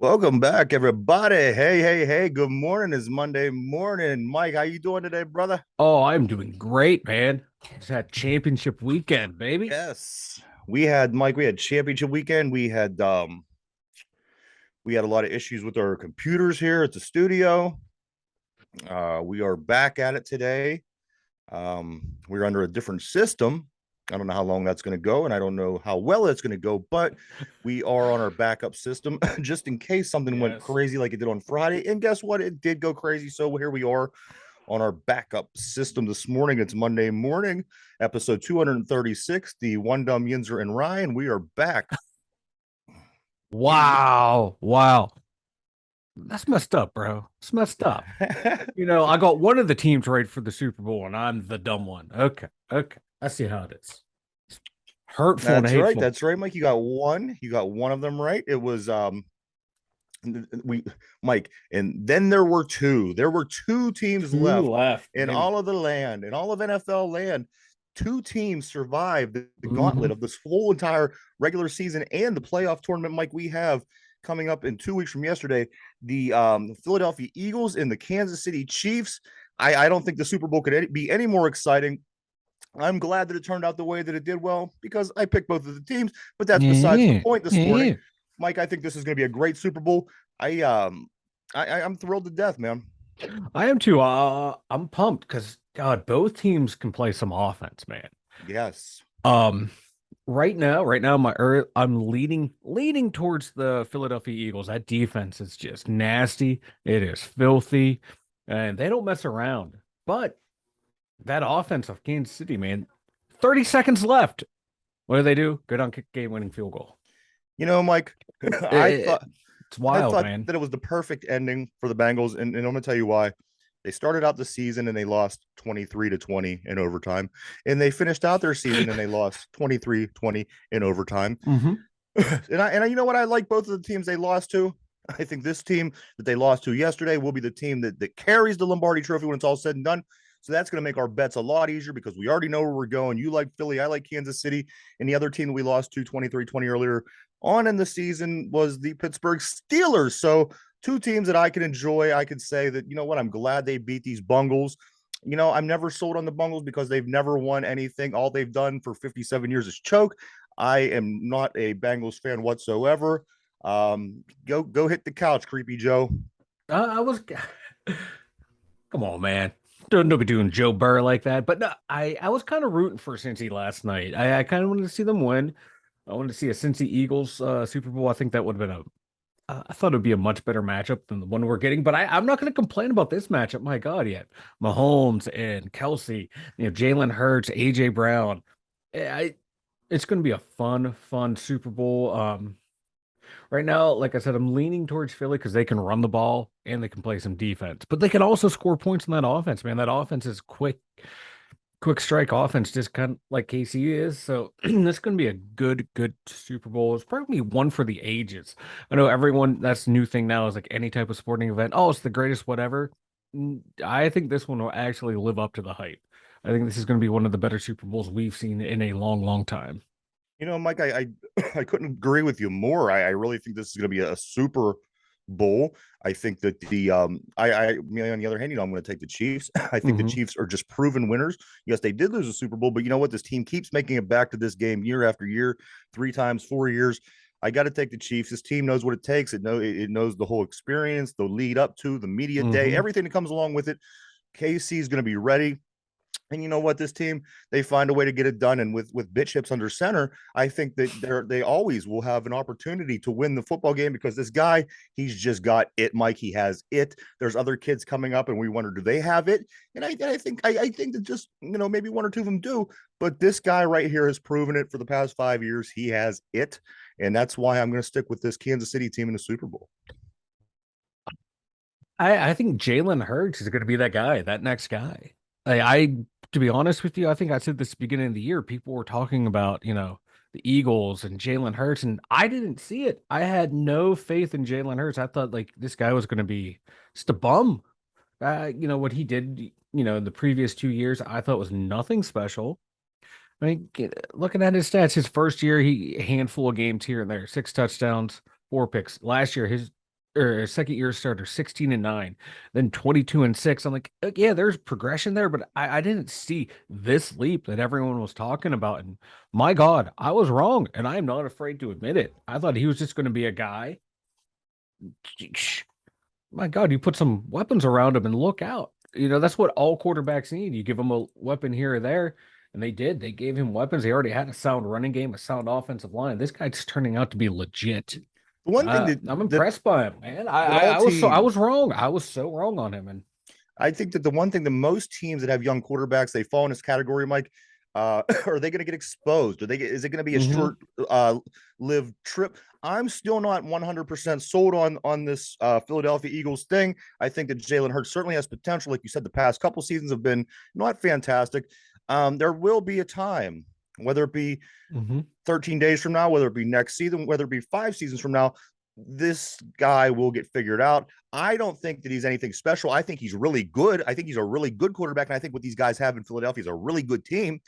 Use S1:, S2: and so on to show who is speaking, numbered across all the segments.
S1: Welcome back, everybody. Hey. Good morning. It's Monday morning. Mike, how you doing today, brother?
S2: Oh, I'm doing great, man. It's that championship weekend, baby.
S1: Yes. We had championship weekend. We had a lot of issues with our computers here at the studio. We are back at it today. We're under a different system. I don't know how long that's going to go, and I don't know how well it's going to go, but we are on our backup system just in case something went
S2: Yes.
S1: crazy like it did on Friday. And guess what? It did go crazy. So here we are on our backup system this morning. It's Monday morning, episode 236, the One Dum Yinzer and Ryan. We are back.
S2: Wow. Wow. That's messed up, bro. It's messed up. I got one of the teams right for the Super Bowl, and I'm the dumb one. Okay. Okay. I see how it is. It's hurtful and
S1: That's right.
S2: hateful.
S1: That's right, Mike. You got one. You got one of them right. It was we Mike, and then there were two. There were two teams
S2: Two
S1: left
S2: left,
S1: in
S2: baby.
S1: all of the land, in all of NFL land. Two teams survived the
S2: Hmm.
S1: gauntlet of this whole entire regular season and the playoff tournament. Mike, we have coming up in 2 weeks from yesterday the Philadelphia Eagles and the Kansas City Chiefs. I don't think the Super Bowl could be any more exciting. I'm glad that it turned out the way that it did, well, because I picked both of the teams, but that's besides the
S2: Yeah.
S1: point this morning.
S2: Yeah.
S1: Mike, I think this is going to be a great Super Bowl. I um I'm thrilled to death, man.
S2: I am too. I'm pumped because God, both teams can play some offense, man.
S1: Yes.
S2: Um, right now, I'm leaning towards the Philadelphia Eagles. That defense is just nasty. It is filthy, and they don't mess around. But that offense of Kansas City, man, 30 seconds left. What do they do? Good on kick game-winning field goal.
S1: Mike, I
S2: It-
S1: thought
S2: it's
S1: I
S2: wild,
S1: thought
S2: man.
S1: that it was the perfect ending for the Bengals, and I'm gonna tell you why. They started out the season and they lost 23-20 in overtime, and they finished out their season and they lost 23-20 in overtime.
S2: Hmm.
S1: And you know what? I like both of the teams they lost to. I think this team that they lost to yesterday will be the team that carries the Lombardi Trophy when it's all said and done. So that's going to make our bets a lot easier because we already know where we're going. You like Philly, I like Kansas City, and the other team that we lost to 23-20 earlier on in the season was the Pittsburgh Steelers. So two teams that I can enjoy. I could say that, you know what, I'm glad they beat these Bungles. I'm never sold on the Bungles because they've never won anything. All they've done for 57 years is choke. I am not a Bengals fan whatsoever. Go hit the couch, creepy Joe.
S2: I was, come on, man. Don't be doing Joe Burr like that. But no, I was kind of rooting for Cincy last night. I kind of wanted to see them win. I wanted to see a Cincy Eagles Super Bowl. I think that would have been I thought it would be a much better matchup than the one we're getting. But I'm not going to complain about this matchup. My God, yet Mahomes and Kelsey, Jalen Hurts, AJ Brown. It's going to be a fun Super Bowl. Right now, like I said, I'm leaning towards Philly because they can run the ball and they can play some defense, but they can also score points in that offense, man. That offense is quick strike offense, just kind of like KC is. So this is going to be a good Super Bowl. It's probably one for the ages. I know everyone, that's the new thing now is like any type of sporting event. Oh, it's the greatest whatever. I think this one will actually live up to the hype. I think this is going to be one of the better Super Bowls we've seen in a long time.
S1: Mike, I couldn't agree with you more. I really think this is going to be a Super Bowl. I think that on the other hand, I'm going to take the Chiefs. I think the
S2: Hmm.
S1: Chiefs are just proven winners. Yes, they did lose a Super Bowl, but you know what? This team keeps making it back to this game year after year, 3 times, 4 years. I got to take the Chiefs. This team knows what it takes. It knows the whole experience, the lead up to the media day,
S2: Hmm.
S1: everything that comes along with it. KC is going to be ready. And you know what? This team, they find a way to get it done. And with bitch hips under center, I think that they always will have an opportunity to win the football game because this guy, he's just got it, Mike. He has it. There's other kids coming up, and we wonder, do they have it? And I think that just maybe one or two of them do. But this guy right here has proven it for the past 5 years. He has it, and that's why I'm going to stick with this Kansas City team in the Super Bowl.
S2: I think Jalen Hurts is going to be that guy, that next guy. To be honest with you, I think I said this at the beginning of the year. People were talking about, the Eagles and Jalen Hurts, and I didn't see it. I had no faith in Jalen Hurts. I thought like this guy was going to be just a bum. What he did, in the previous 2 years, I thought was nothing special. I mean, looking at his stats, his first year, he a handful of games here and there, 6 touchdowns, 4 picks. Last year, his or second year starter, 16-9, then 22-6. I'm like, yeah, there's progression there, but I didn't see this leap that everyone was talking about. And my God, I was wrong, and I am not afraid to admit it. I thought he was just going to be a guy. My God, you put some weapons around him and look out. That's what all quarterbacks need. You give them a weapon here or there, and they did. They gave him weapons. They already had a sound running game, a sound offensive line. This guy's turning out to be legit.
S1: The one thing
S2: I'm
S1: that
S2: impressed by him, man.
S1: that all
S2: I
S1: teams
S2: was wrong. I was so wrong on him, and
S1: I think that the one thing that most teams that have young quarterbacks, they fall in this category, Mike. Are they going to get exposed? Is it going to be a
S2: Mhm.
S1: short lived trip? I'm still not 100% sold on this Philadelphia Eagles thing. I think that Jalen Hurts certainly has potential. Like you said, the past couple seasons have been not fantastic. There will be a time, whether it be
S2: Mhm.
S1: 13 days from now, whether it be next season, whether it be 5 seasons from now, this guy will get figured out. I don't think that he's anything special. I think he's really good. I think he's a really good quarterback. And I think what these guys have in Philadelphia is a really good team,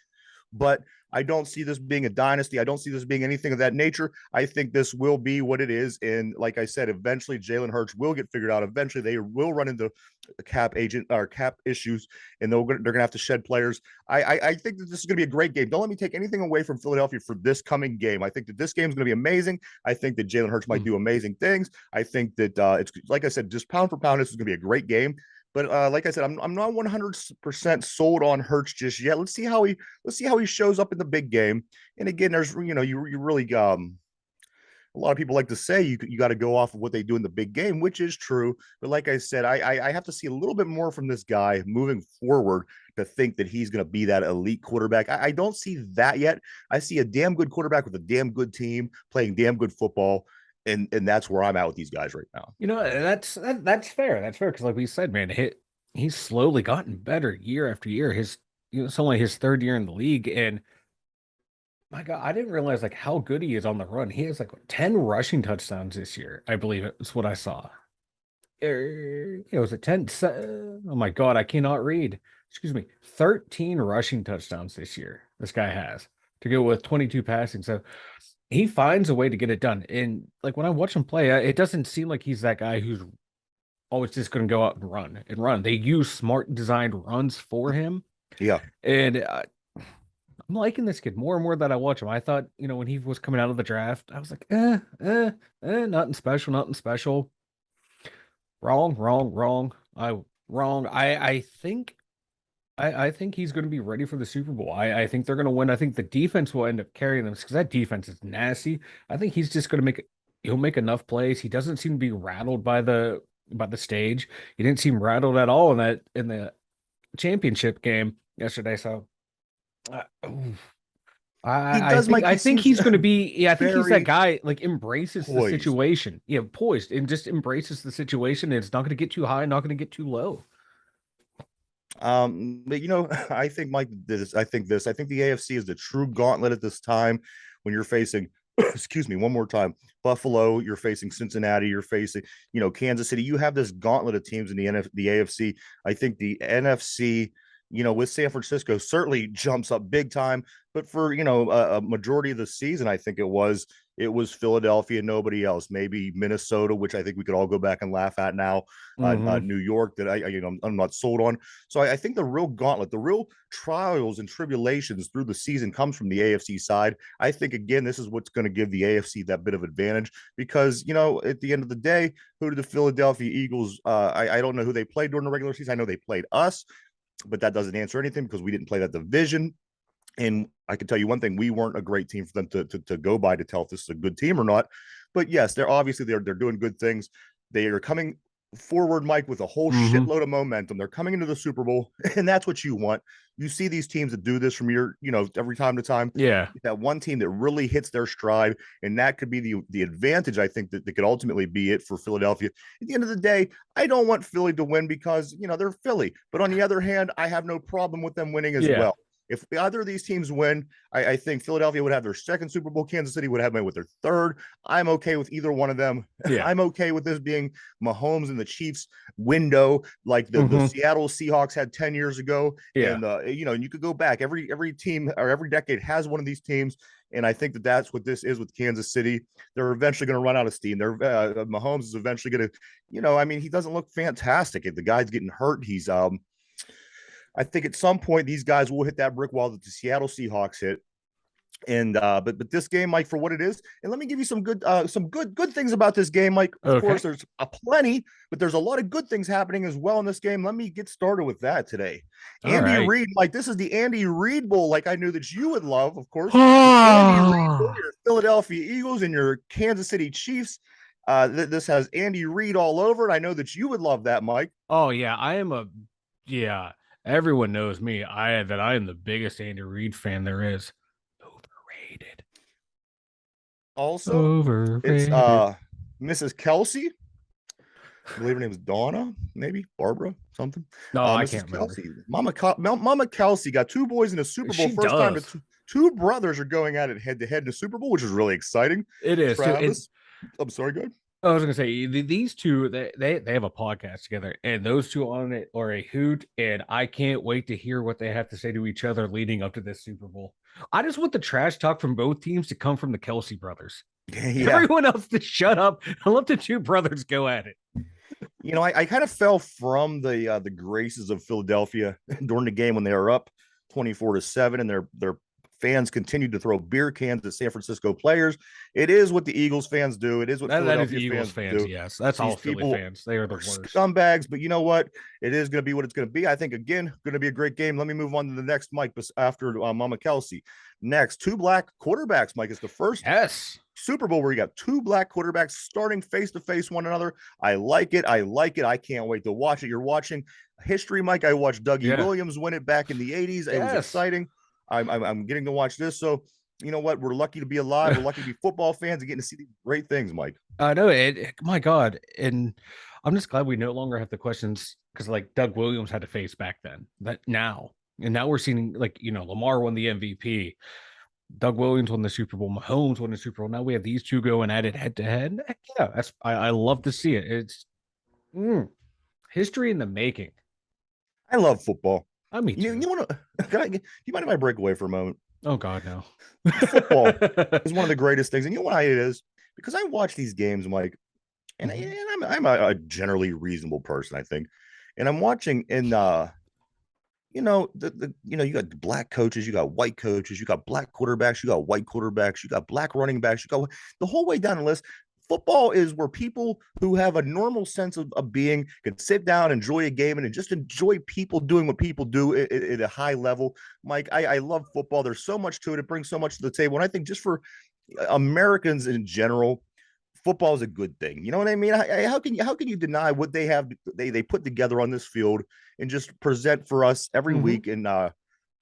S1: but I don't see this being a dynasty. I don't see this being anything of that nature. I think this will be what it is. And like I said, eventually Jalen Hurts will get figured out. Eventually they will run into cap agent or cap issues, and they're going to have to shed players. I think that this is going to be a great game. Don't let me take anything away from Philadelphia for this coming game. I think that this game is going to be amazing. I think that Jalen Hurts might
S2: Mm.
S1: do amazing things. I think that it's like I said, just pound for pound, this is going to be a great game. But like I said, I'm not 100% sold on Hurts just yet. Let's see how he shows up in the big game. And again, there's you really a lot of people like to say you got to go off of what they do in the big game, which is true. But like I said, I have to see a little bit more from this guy moving forward to think that he's going to be that elite quarterback. I don't see that yet. I see a damn good quarterback with a damn good team playing damn good football. And that's where I'm at with these guys right now.
S2: That's fair. That's fair because, like we said, man, he's slowly gotten better year after year. It's only his third year in the league, and my God, I didn't realize like how good he is on the run. He has like 10 rushing touchdowns this year, I believe it's what I saw. It was a 10. Oh my God, I cannot read. Excuse me. 13 rushing touchdowns this year. This guy has to go with 22 passing. So he finds a way to get it done. And like when I watch him play, it doesn't seem like he's that guy who's always just going to go out and run and run. They use smart designed runs for him.
S1: Yeah.
S2: And I'm liking this kid more and more that I watch him. I thought, when he was coming out of the draft, I was like, nothing special, nothing special. Wrong, wrong, wrong. Wrong. I think he's going to be ready for the Super Bowl. I think they're going to win. I think the defense will end up carrying them because that defense is nasty. I think he's just going to he'll make enough plays. He doesn't seem to be rattled by the stage. He didn't seem rattled at all in the championship game yesterday. So uh,
S1: He does, Mike.
S2: I
S1: He
S2: think
S1: seems
S2: he's going to be. Yeah, I think he's that
S1: very
S2: guy. Like embraces the
S1: poised.
S2: situation. Yeah, poised and just embraces the situation. And it's not going to get too high, not going to get too low.
S1: But I think Mike, I think the AFC is the true gauntlet at this time when you're facing, excuse me, one more time, Buffalo, you're facing Cincinnati, you're facing, Kansas City. You have this gauntlet of teams in the AFC. I think the NFC, with San Francisco certainly jumps up big time. But for, a majority of the season, I think it was Philadelphia, nobody else. Maybe Minnesota, which I think we could all go back and laugh at now.
S2: Hmm.
S1: New York, that I'm not sold on. So I think the real gauntlet, the real trials and tribulations through the season comes from the AFC side. I think again, this is what's going to give the AFC that bit of advantage because at the end of the day, who did the Philadelphia Eagles? I don't know who they played during the regular season. I know they played us, but that doesn't answer anything because we didn't play that division. And I can tell you one thing: we weren't a great team for them to go by to tell if this is a good team or not. But yes, they're doing good things. They are coming forward, Mike, with a whole
S2: Hmm.
S1: shitload of momentum. They're coming into the Super Bowl, and that's what you want. You see these teams that do this from every time to time.
S2: Yeah.
S1: That one team that really hits their stride, and that could be the advantage. I think that could ultimately be it for Philadelphia. At the end of the day, I don't want Philly to win because they're Philly. But on the other hand, I have no problem with them winning as
S2: Yeah.
S1: well. If either of these teams win, I think Philadelphia would have their second Super Bowl. Kansas City would have made with their third. I'm okay with either one of them.
S2: Yeah.
S1: I'm okay with this being Mahomes and the Chiefs window, like the
S2: Mhm.
S1: Seattle Seahawks had 10 years ago.
S2: Yeah.
S1: And and you could go back. Every team or every decade has one of these teams. And I think that's what this is with Kansas City. They're eventually going to run out of steam. Mahomes is eventually going to, I mean, he doesn't look fantastic. If the guy's getting hurt, I think at some point these guys will hit that brick wall that the Seattle Seahawks hit. And but this game, Mike, for what it is, and let me give you some good things about this game, Mike. Of
S2: Okay.
S1: course, there's a plenty, but there's a lot of good things happening as well in this game. Let me get started with that today.
S2: All
S1: Andy
S2: right.
S1: Reid, Mike, this is the Andy Reid Bowl, like I knew that you would love, of course. The Andy Reid Bowl, your Philadelphia Eagles and your Kansas City Chiefs. This has Andy Reid all over it. I know that you would love that, Mike.
S2: Oh yeah, yeah. Everyone knows me. I am the biggest Andy Reid fan there is. Overrated.
S1: Also, it's
S2: Overrated.
S1: Mrs. Kelsey. I believe her name is Donna, maybe Barbara, something.
S2: No, I
S1: Mrs.
S2: can't remember.
S1: Kelsey, Mama Kelsey got two boys in a Super Bowl.
S2: She
S1: First time
S2: does.
S1: that two brothers are going at it head to head in a Super Bowl, which is really exciting.
S2: It is too.
S1: Travis, I'm sorry, good.
S2: I was gonna say these two they have a podcast together, and those two on it are a hoot, and I can't wait to hear what they have to say to each other leading up to this Super Bowl. I just want the trash talk from both teams to come from the Kelsey brothers.
S1: Yeah,
S2: Everyone else to shut up and let the two brothers go at it.
S1: I kind of fell from the graces of Philadelphia during the game when they were up 24-7, and their fans continued to throw beer cans at San Francisco players. It is what the Eagles fans do. It is what
S2: That is
S1: Philadelphia
S2: Eagles fans,
S1: do.
S2: yes. That's all
S1: These
S2: Philly
S1: people
S2: fans. They are the
S1: are
S2: worst.
S1: scumbags, but you know what? It is going to be what it's going to be. I think, again, going to be a great game. Let me move on to the next, Mike, after Mama Kelsey. Next, two black quarterbacks, Mike. It's the first
S2: Yes.
S1: Super Bowl where you got two black quarterbacks starting face to face one another. I like it. I can't wait to watch it. You're watching history, Mike. I watched Dougie Williams win it back in the 80s. It was exciting. I'm getting to watch this. So, you know what? We're lucky to be alive. We're lucky to be football fans and getting to see these great things, Mike.
S2: I know it. My God. And I'm just glad we no longer have the questions because like Doug Williams had to face back then. That now. And now we're seeing Lamar won the MVP. Doug Williams won the Super Bowl. Mahomes won the Super Bowl. Now we have these two going at it head to head. Yeah, I love to see it. It's history in the making.
S1: I love football.
S2: I mean,
S1: you want to? Do you mind if I break away for a moment?
S2: Oh God, no.
S1: Football is one of the greatest things, and you know why it is? Because I watch these games, Mike, and, I'm a generally reasonable person, I think, and I'm watching, and you got black coaches, you got white coaches, you got black quarterbacks, you got white quarterbacks, you got black running backs, you got the whole way down the list. Football is where people who have a normal sense of being can sit down, enjoy a game, and just enjoy people doing what people do at a high level. Mike, I love football. There's so much to it. It brings so much to the table. And I think just for Americans in general, football is a good thing. You know what I mean? How can you deny what they have they put together on this field and just present for us every week? And I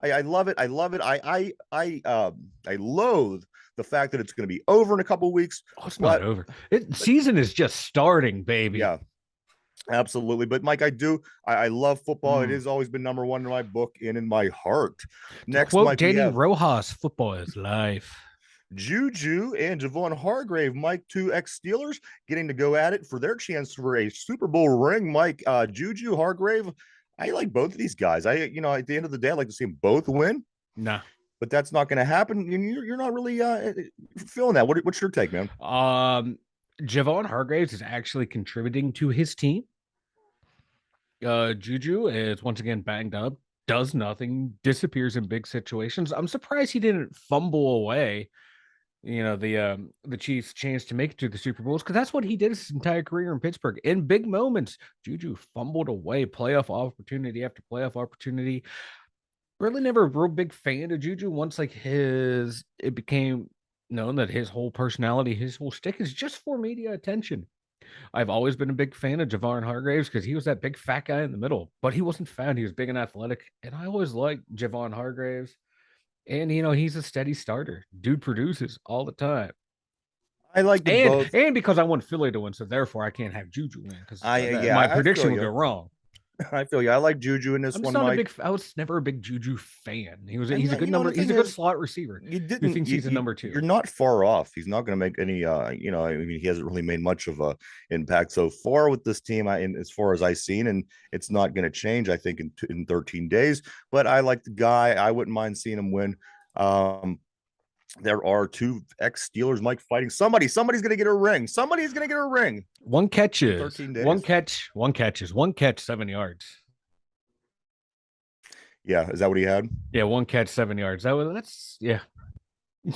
S1: love it. I love it. I loathe the fact that it's going to be over in a couple of weeks.
S2: Oh, it's not over. Season is just starting, baby.
S1: Yeah, absolutely. But Mike, I love football. It has always been number one in my book and in my heart. Next,
S2: quote
S1: Mike,
S2: Danny Rojas, football is life.
S1: Juju and Javon Hargrave, Mike, two ex-Steelers, getting to go at it for their chance for a Super Bowl ring. Mike, Juju, Hargrave, I like both of these guys. At the end of the day, I like to see them both win.
S2: Nah.
S1: But that's not going to happen. You're not really feeling that. What's your take, man?
S2: Javon Hargraves is actually contributing to his team. Juju is once again banged up, does nothing, disappears in big situations. I'm surprised he didn't fumble away, the Chiefs' chance to make it to the Super Bowls, because that's what he did his entire career in Pittsburgh. In big moments, Juju fumbled away playoff opportunity after playoff opportunity. Really never a real big fan of Juju once it became known that his whole personality, his whole shtick is just for media attention. I've always been a big fan of Javon Hargraves because he was that big fat guy in the middle, but he wasn't fat. He was big and athletic. And I always liked Javon Hargraves. And, he's a steady starter. Dude produces all the time.
S1: I like them both.
S2: And because I want Philly to win, so therefore I can't have Juju win because my prediction would go wrong.
S1: I feel you. I like Juju in this
S2: I'm just
S1: one,
S2: not a
S1: Mike.
S2: big. I was never a big Juju fan.
S1: And
S2: He's a good
S1: you know,
S2: number.
S1: the
S2: He's
S1: thing
S2: a good
S1: is,
S2: slot receiver
S1: you
S2: who
S1: didn't
S2: thinks he's a number two.
S1: you're not far off. He's not going to make any I mean, he hasn't really made much of a impact so far with this team, as far as I've seen, and it's not going to change, I think, in 13 days. But I like the guy. I wouldn't mind seeing him win. There are two ex-Steelers, Mike, fighting somebody. Somebody's going to get a ring. Somebody's going to get a ring
S2: One catch
S1: in
S2: is
S1: 13 days.
S2: one catch, 7 yards.
S1: Yeah, is that what he had?
S2: Yeah, one catch, 7 yards. That's yeah.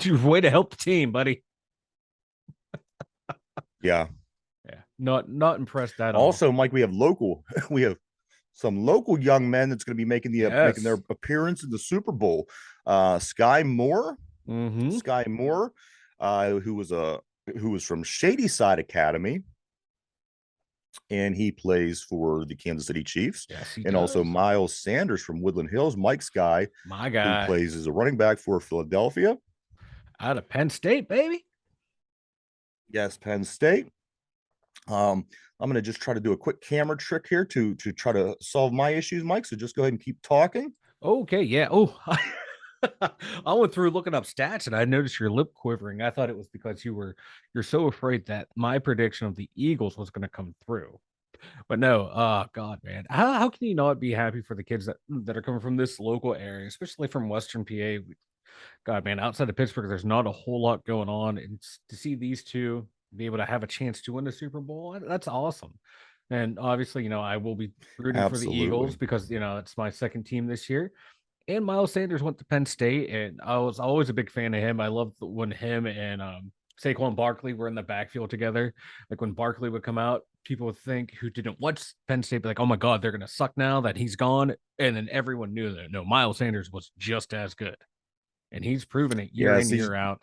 S2: Way to help the team, buddy.
S1: Yeah.
S2: Yeah, not impressed at all.
S1: Also, Mike, we have some local young men that's going to be making their appearance in the Super Bowl. Sky Moore, Sky Moore, who was from Shady Side Academy, and he plays for the Kansas City Chiefs.
S2: Yes,
S1: and also Miles Sanders from Woodland Hills, Mike's guy,
S2: my guy,
S1: who plays as a running back for Philadelphia.
S2: Out of Penn State, baby.
S1: Yes, Penn State. I'm going to just try to do a quick camera trick here to try to solve my issues, Mike. So just go ahead and keep talking.
S2: Okay, yeah. Oh, I went through looking up stats and I noticed your lip quivering. I thought it was because you're so afraid that my prediction of the Eagles was going to come through. But no, oh God, man. How can you not be happy for the kids that are coming from this local area, especially from Western PA? God, man, outside of Pittsburgh, there's not a whole lot going on. And to see these two be able to have a chance to win the Super Bowl, that's awesome. And obviously, I will be rooting for the Eagles because, it's my second team this year. And Miles Sanders went to Penn State, and I was always a big fan of him. I loved when him and Saquon Barkley were in the backfield together. Like when Barkley would come out, people would think who didn't watch Penn State be like, "Oh my God, they're gonna suck now that he's gone." And then everyone knew that no, Miles Sanders was just as good, and he's proven it year in year out.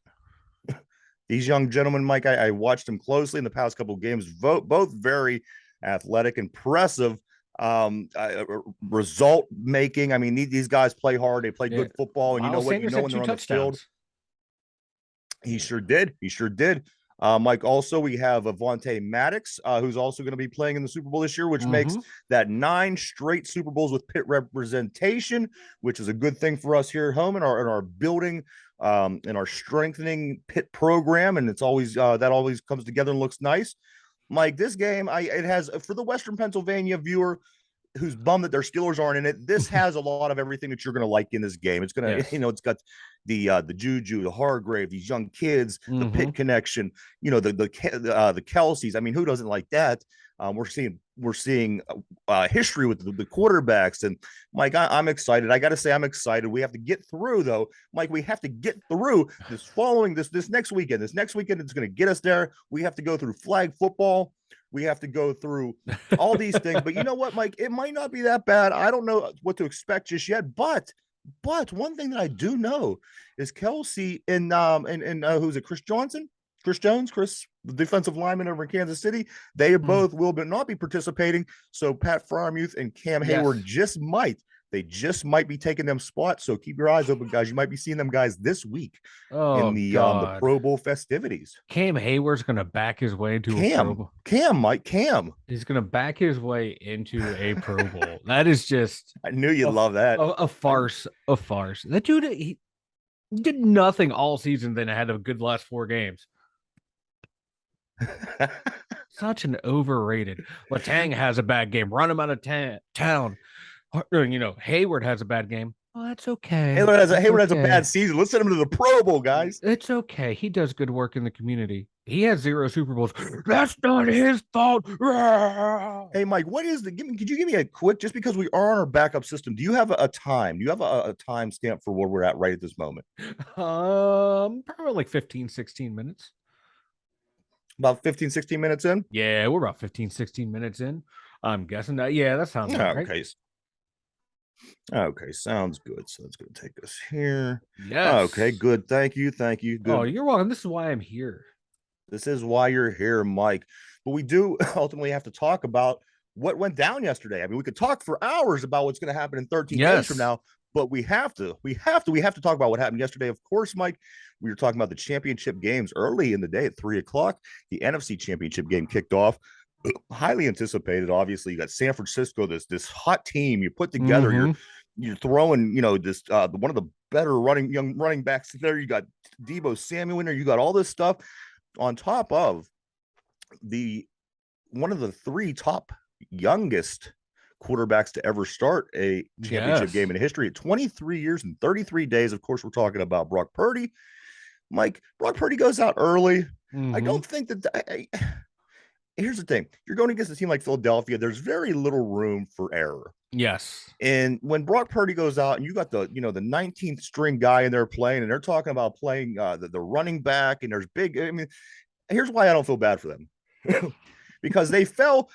S1: These young gentlemen, Mike, I watched them closely in the past couple of games. Both very athletic, impressive. Result making. I mean, these guys play hard. They play good football, and
S2: Miles
S1: when they're on the field. He sure did. Mike, also we have Avonte Maddox, who's also going to be playing in the Super Bowl this year, which makes that 9 straight Super Bowls with Pitt representation, which is a good thing for us here at home in our building, in our strengthening Pitt program, and it's always that always comes together and looks nice. Mike, this game, it has, for the Western Pennsylvania viewer who's bummed that their Steelers aren't in it, this has a lot of everything that you're going to like in this game. It's going to, it's got the Juju, the Hargrave, these young kids, the Pitt connection, the Kelseys. I mean, who doesn't like that? We're seeing history with the quarterbacks, and Mike, I'm excited. I got to say, I'm excited. We have to get through, though, Mike. We have to get through this next weekend. This next weekend is going to get us there. We have to go through flag football. We have to go through all these things. But you know what, Mike? It might not be that bad. I don't know what to expect just yet. But one thing that I do know is Kelsey and who's it? Chris Jones, the defensive lineman over in Kansas City. They both will not be participating. So Pat Freiermuth and Cam Hayward just might be taking them spots. So keep your eyes open, guys. You might be seeing them guys this week in the Pro Bowl festivities.
S2: Cam Hayward's going to back his way into a Pro Bowl.
S1: Cam.
S2: He's going to back his way into a Pro Bowl. That is just.
S1: I knew you'd love that.
S2: A farce. A farce. That dude, he did nothing all season. Then had a good last 4 games. Such an overrated. Letang has a bad game. Run him out of town. Hayward has a bad game. Oh, that's okay.
S1: Hayward has a bad season. Let's send him to the Pro Bowl, guys.
S2: It's okay. He does good work in the community. He has 0 Super Bowls. That's not his fault.
S1: Hey, Mike, could you give me a quick, just because we are on our backup system, do you have a time? Do you have a time stamp for where we're at right at this moment?
S2: Probably like 15, 16 minutes.
S1: About 15, 16 minutes in?
S2: Yeah, we're about 15, 16 minutes in. I'm guessing that. Yeah, that sounds right.
S1: Okay, sounds good. So it's going to take us here.
S2: Yes.
S1: Okay, good. Thank you. Good.
S2: Oh, you're welcome. This is why I'm here.
S1: This is why you're here, Mike. But we do ultimately have to talk about what went down yesterday. I mean, we could talk for hours about what's going to happen in 13 days from now, but we have to talk about what happened yesterday. Of course, Mike, we were talking about the championship games early in the day at 3:00. The NFC championship game kicked off. highly anticipated. Obviously, you got San Francisco, this hot team you put together.
S2: Mm-hmm.
S1: You're throwing, this one of the better young running backs there. You got Debo Samuel in there. You got all this stuff on top of the one of the three top youngest quarterbacks to ever start a championship game
S2: Yes.
S1: in history at 23 years and 33 days. Of course, we're talking about Brock Purdy. Mike, Brock Purdy goes out early. I
S2: Mm-hmm.
S1: don't think that. Here's the thing: you're going against a team like Philadelphia. There's very little room for error.
S2: Yes.
S1: And when Brock Purdy goes out, and you got the 19th string guy in there playing, and they're talking about playing the running back, and there's big. I mean, here's why I don't feel bad for them, because they fell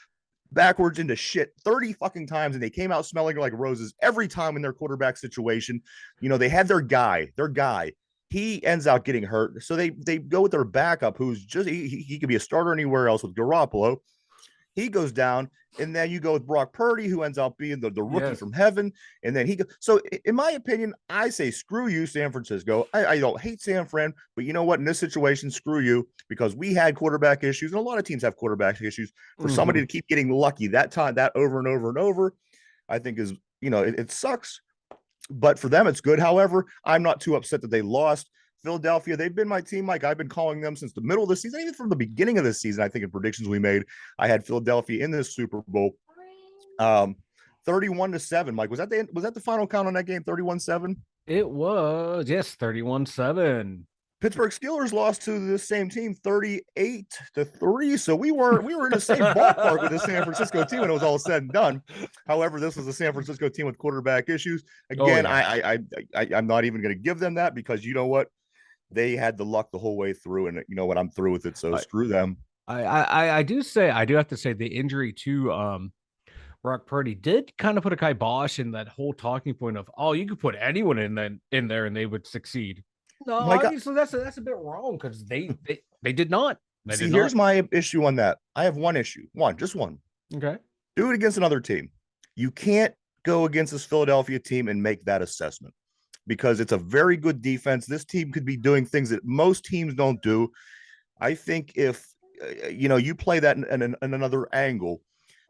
S1: backwards into shit 30 fucking times, and they came out smelling like roses every time in their quarterback situation. They had their guy. He ends out getting hurt, so they go with their backup, who's just he could be a starter anywhere else with Garoppolo. He goes down, and then you go with Brock Purdy, who ends up being the rookie
S2: Yes.
S1: from heaven. And then he goes. So, in my opinion, I say screw you, San Francisco. I don't hate San Fran, but you know what? In this situation, screw you, because we had quarterback issues, and a lot of teams have quarterback issues. For somebody
S2: Mm-hmm.
S1: to keep getting lucky that time, that over and over and over, I think is it sucks. But for them, it's good. However, I'm not too upset that they lost. Philadelphia, they've been my team, Mike. I've been calling them since the middle of the season, even from the beginning of the season. I think in predictions we made, I had Philadelphia in this Super Bowl. 31-7. Mike, was that the final count on that game? 31-7.
S2: It was, yes, 31-7.
S1: Pittsburgh Steelers lost to the same team 38-3. So we were in the same ballpark with the San Francisco team when it was all said and done. However, this was a San Francisco team with quarterback issues.
S2: Oh
S1: Again,
S2: yeah.
S1: I'm not even going to give them that, because you know what? They had the luck the whole way through, and you know what? I'm through with it. So
S2: I,
S1: screw them.
S2: I do have to say the injury to Brock Purdy did kind of put a kibosh in that whole talking point of, oh, you could put anyone in there and they would succeed. No,
S1: Mike,
S2: obviously that's a bit wrong because they did not. They
S1: see,
S2: did
S1: here's
S2: not.
S1: my issue on that. I have one issue. Just one.
S2: Okay.
S1: Do it against another team. You can't go against this Philadelphia team and make that assessment, because it's a very good defense. This team could be doing things that most teams don't do. I think if you play that in another angle,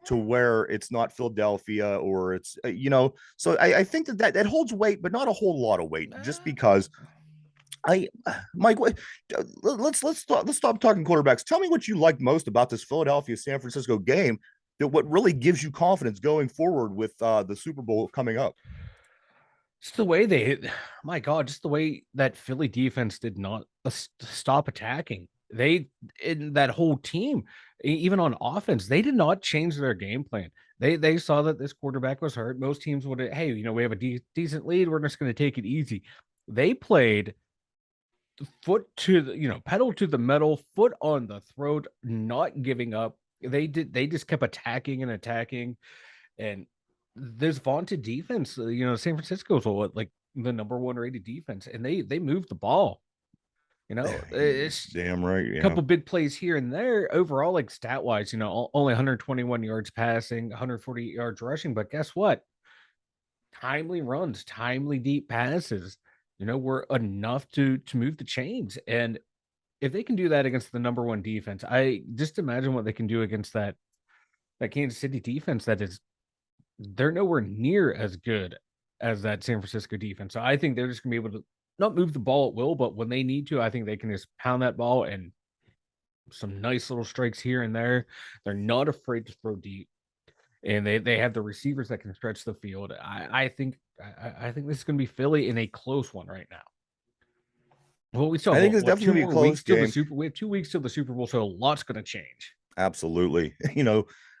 S1: to where it's not Philadelphia, or it's so I think that holds weight, but not a whole lot of weight, just because I Mike, let's stop talking quarterbacks. Tell me what you like most about this Philadelphia San Francisco game, that what really gives you confidence going forward with the Super Bowl coming up.
S2: Just the way my God, just the way that Philly defense did not stop attacking. They, in that whole team, even on offense, they did not change their game plan. They saw that this quarterback was hurt. Most teams would, hey, we have a decent lead. We're just going to take it easy. They played foot to the, pedal to the metal, foot on the throat, not giving up. They just kept attacking and attacking, and there's vaunted defense. San Francisco's like the number one rated defense, and they moved the ball. It's
S1: Damn right,
S2: a
S1: yeah.
S2: couple big plays here and there. Overall, like stat wise, only 121 yards passing, 140 yards rushing. But guess what? Timely runs, timely deep passes, were enough to move the chains. And if they can do that against the number one defense, I just imagine what they can do against that Kansas City defense. They're nowhere near as good as that San Francisco defense. So I think they're just gonna be able to not move the ball at will, but when they need to, I think they can just pound that ball, and some nice little strikes here and there. They're not afraid to throw deep, and they have the receivers that can stretch the field. I think this is gonna be Philly in a close one right now. Well, we still
S1: I
S2: have
S1: think it's
S2: what,
S1: definitely
S2: two
S1: gonna be a
S2: more weeks
S1: close
S2: till the
S1: game.
S2: Super. We have 2 weeks till the Super Bowl, so a lot's gonna change.
S1: Absolutely.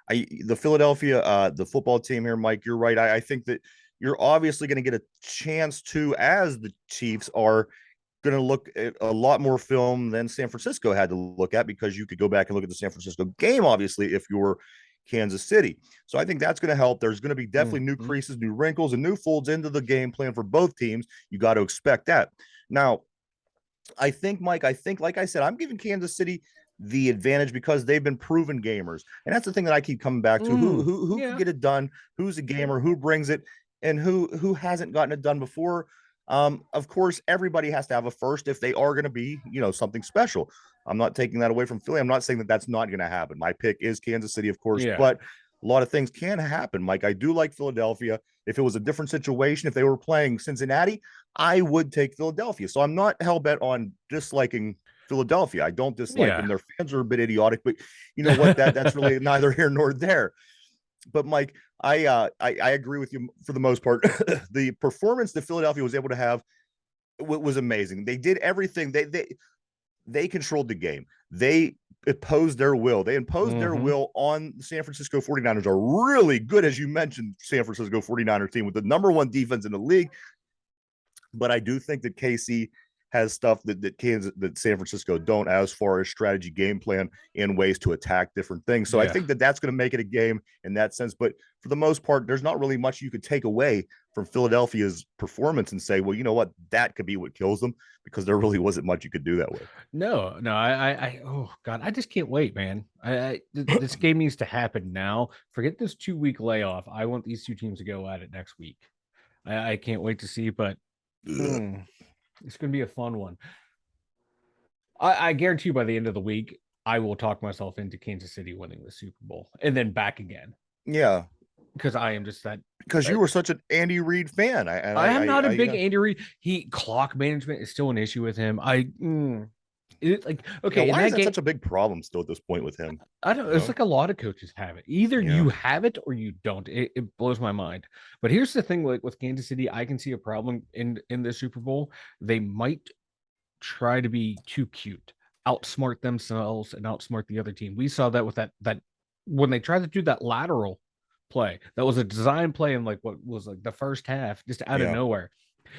S1: The Philadelphia, the football team here, Mike, you're right. I think that you're obviously going to get a chance to, as the Chiefs are going to look at a lot more film than San Francisco had to look at, because you could go back and look at the San Francisco game, obviously, if you're Kansas City. So I think that's going to help. There's going to be definitely new
S2: Mhm.
S1: creases, new wrinkles, and new folds into the game plan for both teams. You got to expect that. Now, I think, Mike, like I said, I'm giving Kansas City the advantage because they've been proven gamers. And that's the thing that I keep coming back to. Who can
S2: Yeah.
S1: get it done? Who's a gamer? Who brings it? And who hasn't gotten it done before? Of course, everybody has to have a first if they are going to be, something special. I'm not taking that away from Philly. I'm not saying that that's not going to happen. My pick is Kansas City, of course,
S2: Yeah.
S1: but a lot of things can happen. Mike, I do like Philadelphia. If it was a different situation, if they were playing Cincinnati, I would take Philadelphia. So I'm not hell bent on disliking Philadelphia. I don't dislike
S2: Yeah.
S1: them. Their fans are a bit idiotic, but you know what? That's really neither here nor there. But Mike, I agree with you for the most part. The performance that Philadelphia was able to have was amazing. They did everything. They controlled the game. They imposed their will. They imposed their
S2: Mm-hmm.
S1: will on the San Francisco 49ers, are really good, as you mentioned, San Francisco 49er team with the number one defense in the league. But I do think that KC has stuff that San Francisco don't, as far as strategy, game plan, and ways to attack different things. So I
S2: Yeah.
S1: think that that's going to make it a game in that sense. But for the most part, there's not really much you could take away from Philadelphia's performance and say, well, you know what, that could be what kills them, because there really wasn't much you could do that way.
S2: No, oh God, I just can't wait, man. This game needs to happen now. Forget this 2 week layoff. I want these two teams to go at it next week. I can't wait to see, but it's going to be a fun one. I guarantee you by the end of the week, I will talk myself into Kansas City winning the Super Bowl and then back again
S1: Yeah,
S2: because I am just that.
S1: because you were such an Andy Reid fan.
S2: I am not a big Andy Reid. Clock management is still an issue with him. Okay,
S1: why is that such a big problem still at this point with him?
S2: I don't know. It's like a lot of coaches have it. Either
S1: Yeah.
S2: you have it or you don't. It blows my mind. But here's the thing: like with Kansas City, I can see a problem in the Super Bowl. They might try to be too cute, outsmart themselves, and outsmart the other team. We saw that with that when they tried to do that lateral play. That was a design play in like what was like the first half, just out of
S1: Yeah.
S2: nowhere.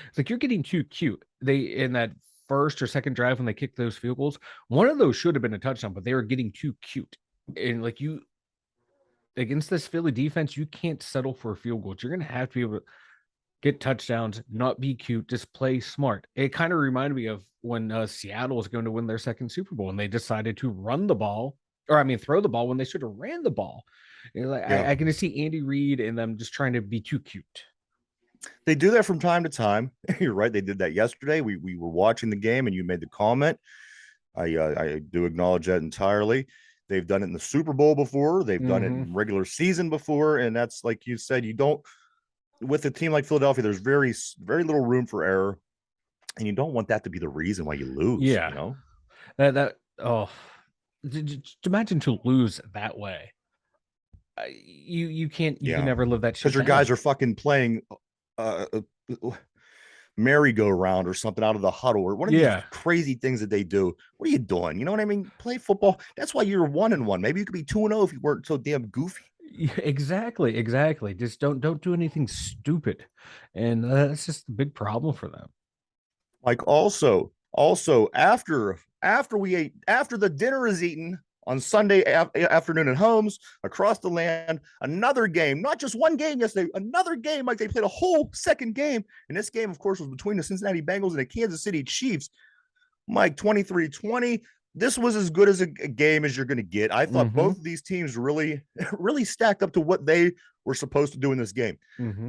S2: It's like you're getting too cute. They in that first or second drive when they kicked those field goals, one of those should have been a touchdown, but they were getting too cute. And like you against this Philly defense, you can't settle for field goals. You're gonna have to be able to get touchdowns, not be cute, just play smart. It kind of reminded me of when Seattle was going to win their second Super Bowl and they decided to run the ball, or I mean, throw the ball when they should have ran the ball. Like,
S1: Yeah.
S2: I can just see Andy Reid and them just trying to be too cute.
S1: They do that from time to time. You're right. They did that yesterday. We were watching the game and you made the comment. I do acknowledge that entirely. They've done it in the Super Bowl before. They've done it in regular season before, and that's like you said. You don't with a team like Philadelphia. There's very little room for error, and you don't want that to be the reason why you lose.
S2: Yeah,
S1: you know
S2: imagine to lose that way. You can't you can never live that shit
S1: because your
S2: down.
S1: guys are fucking playing merry-go-round or something out of the huddle or one of these crazy things that they do. What are you doing? You know what I mean? Play football. That's why you're 1-1. Maybe you could be 2-0 if you weren't so damn goofy.
S2: Yeah, exactly. Just don't do anything stupid, and that's just a big problem for them.
S1: Like also after the dinner is eaten on Sunday afternoon at homes across the land, another game, not just one game yesterday, another game. Like they played a whole second game. And this game, of course, was between the Cincinnati Bengals and the Kansas City Chiefs. Mike, 23-20. This was as good as a game as you're going to get. I thought both of these teams really stacked up to what they were supposed to do in this game.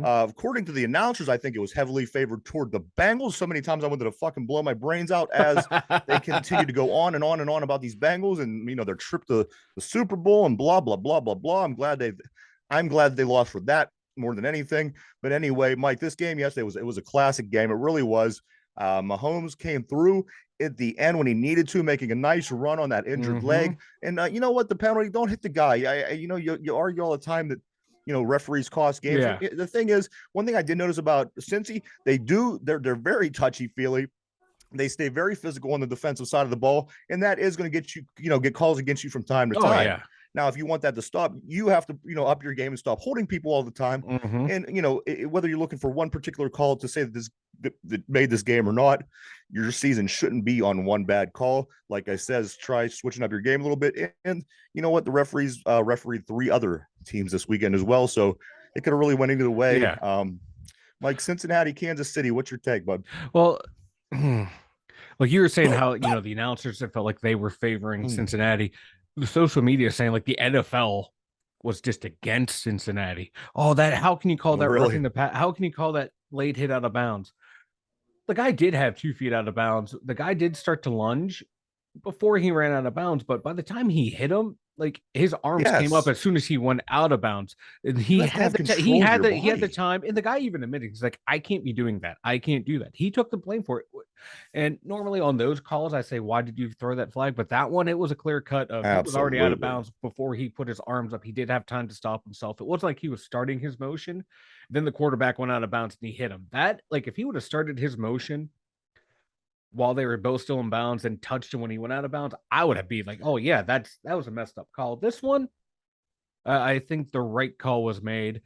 S1: According to the announcers, I think it was heavily favored toward the Bengals. So many times I wanted to fucking blow my brains out as they continue to go on and on and on about these Bengals and, you know, their trip to the Super Bowl and blah, blah, blah, blah, blah. I'm glad they lost for that more than anything. But anyway, Mike, this game yesterday was a classic game. It really was. Mahomes came through at the end when he needed to, making a nice run on that injured leg. And you know what? The penalty, don't hit the guy. You argue all the time that, you know, referees cost games.
S2: Yeah.
S1: The thing is, one thing I did notice about Cincy, they're very touchy-feely. They stay very physical on the defensive side of the ball, and that is going to get calls against you from time to time.
S2: Yeah.
S1: Now, if you want that to stop, you have to, up your game and stop holding people all the time. And, whether you're looking for one particular call to say that made this game or not, your season shouldn't be on one bad call. Like I says, try switching up your game a little bit. And you know what? The referees refereed 3 other teams this weekend as well. So it could have really went either way.
S2: Yeah.
S1: Like Cincinnati, Kansas City, what's your take, bud?
S2: Well, like you were saying how, the announcers that felt like they were favoring Cincinnati. The social media saying like the NFL was just against Cincinnati. Oh, how can you call that roughing the pass? How can you call that late hit out of bounds? The guy did have 2 feet out of bounds. The guy did start to lunge, before he ran out of bounds, but by the time he hit him, like his arms came up
S1: Yes.
S2: as soon as he went out of bounds. And
S1: You
S2: he
S1: have to
S2: had
S1: have
S2: the
S1: control of your
S2: he had the
S1: body.
S2: time, and the guy even admitted he's like, I can't be doing that. I can't do that. He took the blame for it. And normally on those calls, I say, why did you throw that flag? But that one, it was a clear cut of he was already out of
S1: Absolutely.
S2: bounds before he put his arms up. He did have time to stop himself. It wasn't like he was starting his motion. Then the quarterback went out of bounds and he hit him. That, like, if he would have started his motion while they were both still in bounds and touched him when he went out of bounds, I would have been like, oh yeah, that was a messed up call. This one, I think the right call was made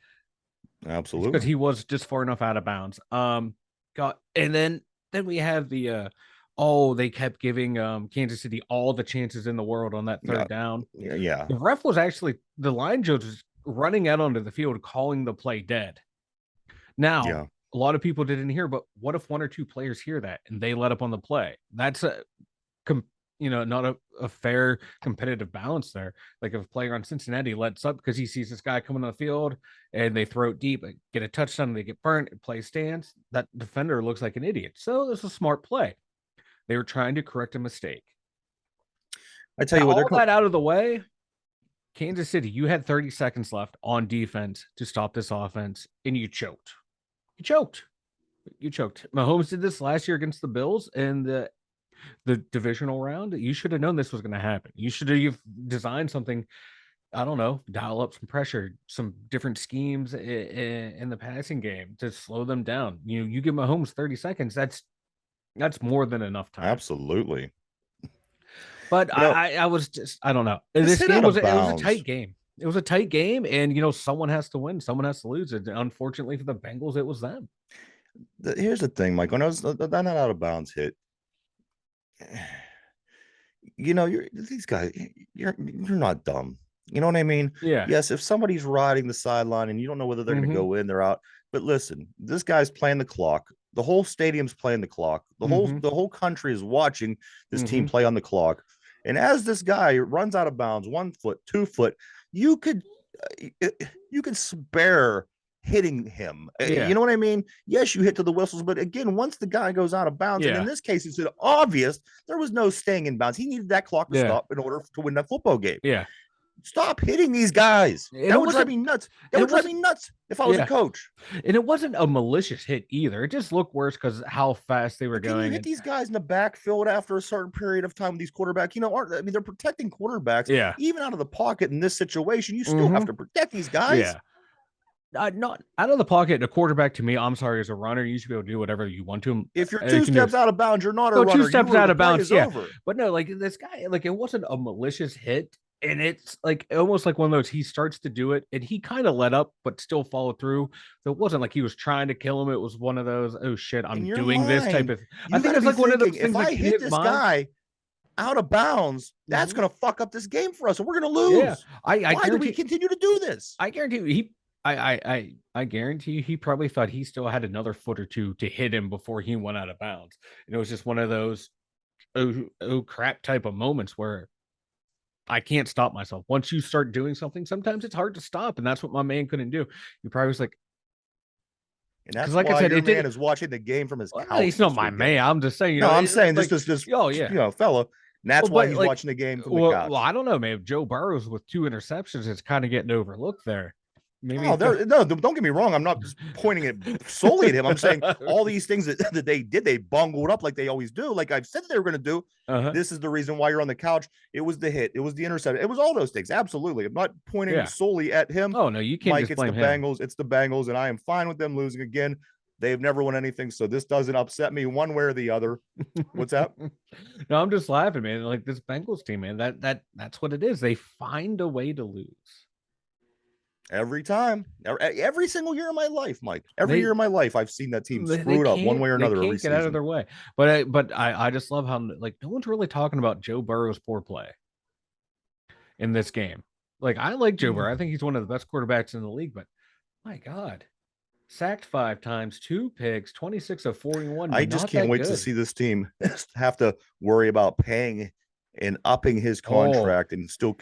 S2: because
S1: Absolutely.
S2: he was just far enough out of bounds. Got and then we have the oh, they kept giving Kansas City all the chances in the world on that
S1: Yeah.
S2: third down.
S1: Yeah. Yeah.
S2: The ref was actually the line judge was running out onto the field calling the play dead. Now,
S1: Yeah.
S2: a lot of people didn't hear, but what if one or two players hear that and they let up on the play? That's a not a fair competitive balance there. Like if a player on Cincinnati lets up because he sees this guy coming on the field and they throw it deep, like get a touchdown, they get burnt, play stands, that defender looks like an idiot. So it's a smart play. They were trying to correct a mistake.
S1: I tell
S2: Now,
S1: you what,
S2: all that out of the way, Kansas City, you had 30 seconds left on defense to stop this offense, and you choked. You choked. You choked. Mahomes did this last year against the Bills in the divisional round. You should have known this was going to happen. You should have designed something. I don't know, dial up some pressure, some different schemes in the passing game to slow them down. You give Mahomes 30 seconds. That's more than enough time.
S1: absolutely.
S2: But
S1: You know,
S2: I was just I don't know.
S1: this
S2: This
S1: hit
S2: game
S1: out
S2: was
S1: of
S2: it was a tight
S1: bounds.
S2: game. It was a tight game, and someone has to win, someone has to lose. And unfortunately for the Bengals, it was them.
S1: Here's the thing, Mike. When I was that out of bounds hit, you're these guys. You're not dumb. You know what I mean?
S2: Yeah.
S1: Yes, if somebody's riding the sideline and you don't know whether they're going to
S2: Mm-hmm.
S1: go in, they're out. But listen, this guy's playing the clock. The whole stadium's playing the clock. The whole
S2: Mm-hmm.
S1: the whole country is watching this team
S2: Mm-hmm.
S1: play on the clock. And as this guy runs out of bounds, 1 foot, 2 foot, you could you could spare hitting him. You
S2: Yeah.
S1: know what I mean? Yes, you hit to the whistles, but again, once the guy goes out of bounds, and in
S2: Yeah.
S1: this case, it's obvious there was no staying in bounds. He needed that clock to
S2: Yeah.
S1: stop in order to win that football game.
S2: Yeah.
S1: Stop hitting these guys.
S2: And
S1: That
S2: it
S1: would drive
S2: wasn't
S1: me nuts. That
S2: and
S1: would
S2: it
S1: drive me
S2: wasn't
S1: nuts if I was a
S2: yeah.
S1: coach.
S2: And it wasn't a malicious hit either. It just looked worse because how fast they were
S1: But can you
S2: going.
S1: hit
S2: And
S1: these guys in the backfield after a certain period of time with these quarterbacks? Aren't I mean they're protecting quarterbacks
S2: yeah.
S1: even out of the pocket in this situation. You still have
S2: Mm-hmm.
S1: to protect these guys.
S2: Yeah. Not out of the pocket. A quarterback to me, I'm sorry, as a runner, you should be able to do whatever you want to him.
S1: If you're
S2: You
S1: two
S2: can do
S1: steps out of bounds, you're not a
S2: go two
S1: runner.
S2: steps out
S1: The
S2: of
S1: play
S2: bounds.
S1: is
S2: Yeah.
S1: over.
S2: But no, like this guy, like it wasn't a malicious hit. And it's like almost like one of those he starts to do it and he kind of let up, but still followed through. So it wasn't like he was trying to kill him. It was one of those, oh shit,
S1: In
S2: I'm
S1: your
S2: doing this type
S1: mind,
S2: of I
S1: you got
S2: think
S1: to
S2: it's
S1: be
S2: like one of
S1: thinking
S2: those
S1: if
S2: things
S1: I
S2: like in
S1: hit
S2: his
S1: this
S2: mind.
S1: guy out of bounds, that's
S2: Mhm.
S1: going to fuck up this game for us, and we're going to
S2: Yeah.
S1: lose.
S2: I
S1: Why do we
S2: guarantee
S1: continue to do this?
S2: I guarantee you, I guarantee you he probably thought he still had another foot or two to hit him before he went out of bounds. And it was just one of those oh crap type of moments where I can't stop myself. Once you start doing something, sometimes it's hard to stop. And that's what my man couldn't do. He probably was like,
S1: And
S2: because
S1: that's
S2: like I
S1: why
S2: said,
S1: your
S2: it
S1: man
S2: did.
S1: is watching the game from his
S2: Well,
S1: couch
S2: he's not
S1: this
S2: my
S1: weekend.
S2: man. I'm just saying,
S1: No, I'm saying
S2: like,
S1: this
S2: oh yeah.
S1: fella, and that's
S2: Well,
S1: why
S2: but
S1: he's
S2: like,
S1: watching the game from the
S2: well,
S1: couch.
S2: I don't know, man. Joe Burrows with 2 interceptions is kind of getting overlooked there. Maybe
S1: Oh, no, don't get me wrong. I'm not just pointing it solely at him. I'm saying all these things that they did, they bungled up like they always do. Like I've said they were going to do.
S2: uh-huh.
S1: This is the reason why you're on the couch. It was the hit. It was the interception. It was all those things. Absolutely. I'm not pointing
S2: Yeah.
S1: solely at him.
S2: Oh no, you can't
S1: Mike,
S2: just
S1: it's the
S2: blame him.
S1: Bengals. It's the Bengals, and I am fine with them losing again. They've never won anything, so this doesn't upset me one way or the other. What's that?
S2: No, I'm just laughing, man. Like this Bengals team, man. That's what it is. They find a way to lose.
S1: Every time, every single year of my life, Mike. Every
S2: They
S1: year of my life, I've seen that team screwed up one way or
S2: they
S1: another every
S2: can't get out of
S1: season.
S2: their way. But I just love how like no one's really talking about Joe Burrow's poor play in this game. Like I like Joe Burrow. I think he's one of the best quarterbacks in the league, but my God. Sacked 5 times, 2 picks, 26 of 41.
S1: I just
S2: Not
S1: can't
S2: that
S1: wait to
S2: good.
S1: see this team have to worry about paying and upping his
S2: Oh,
S1: contract and still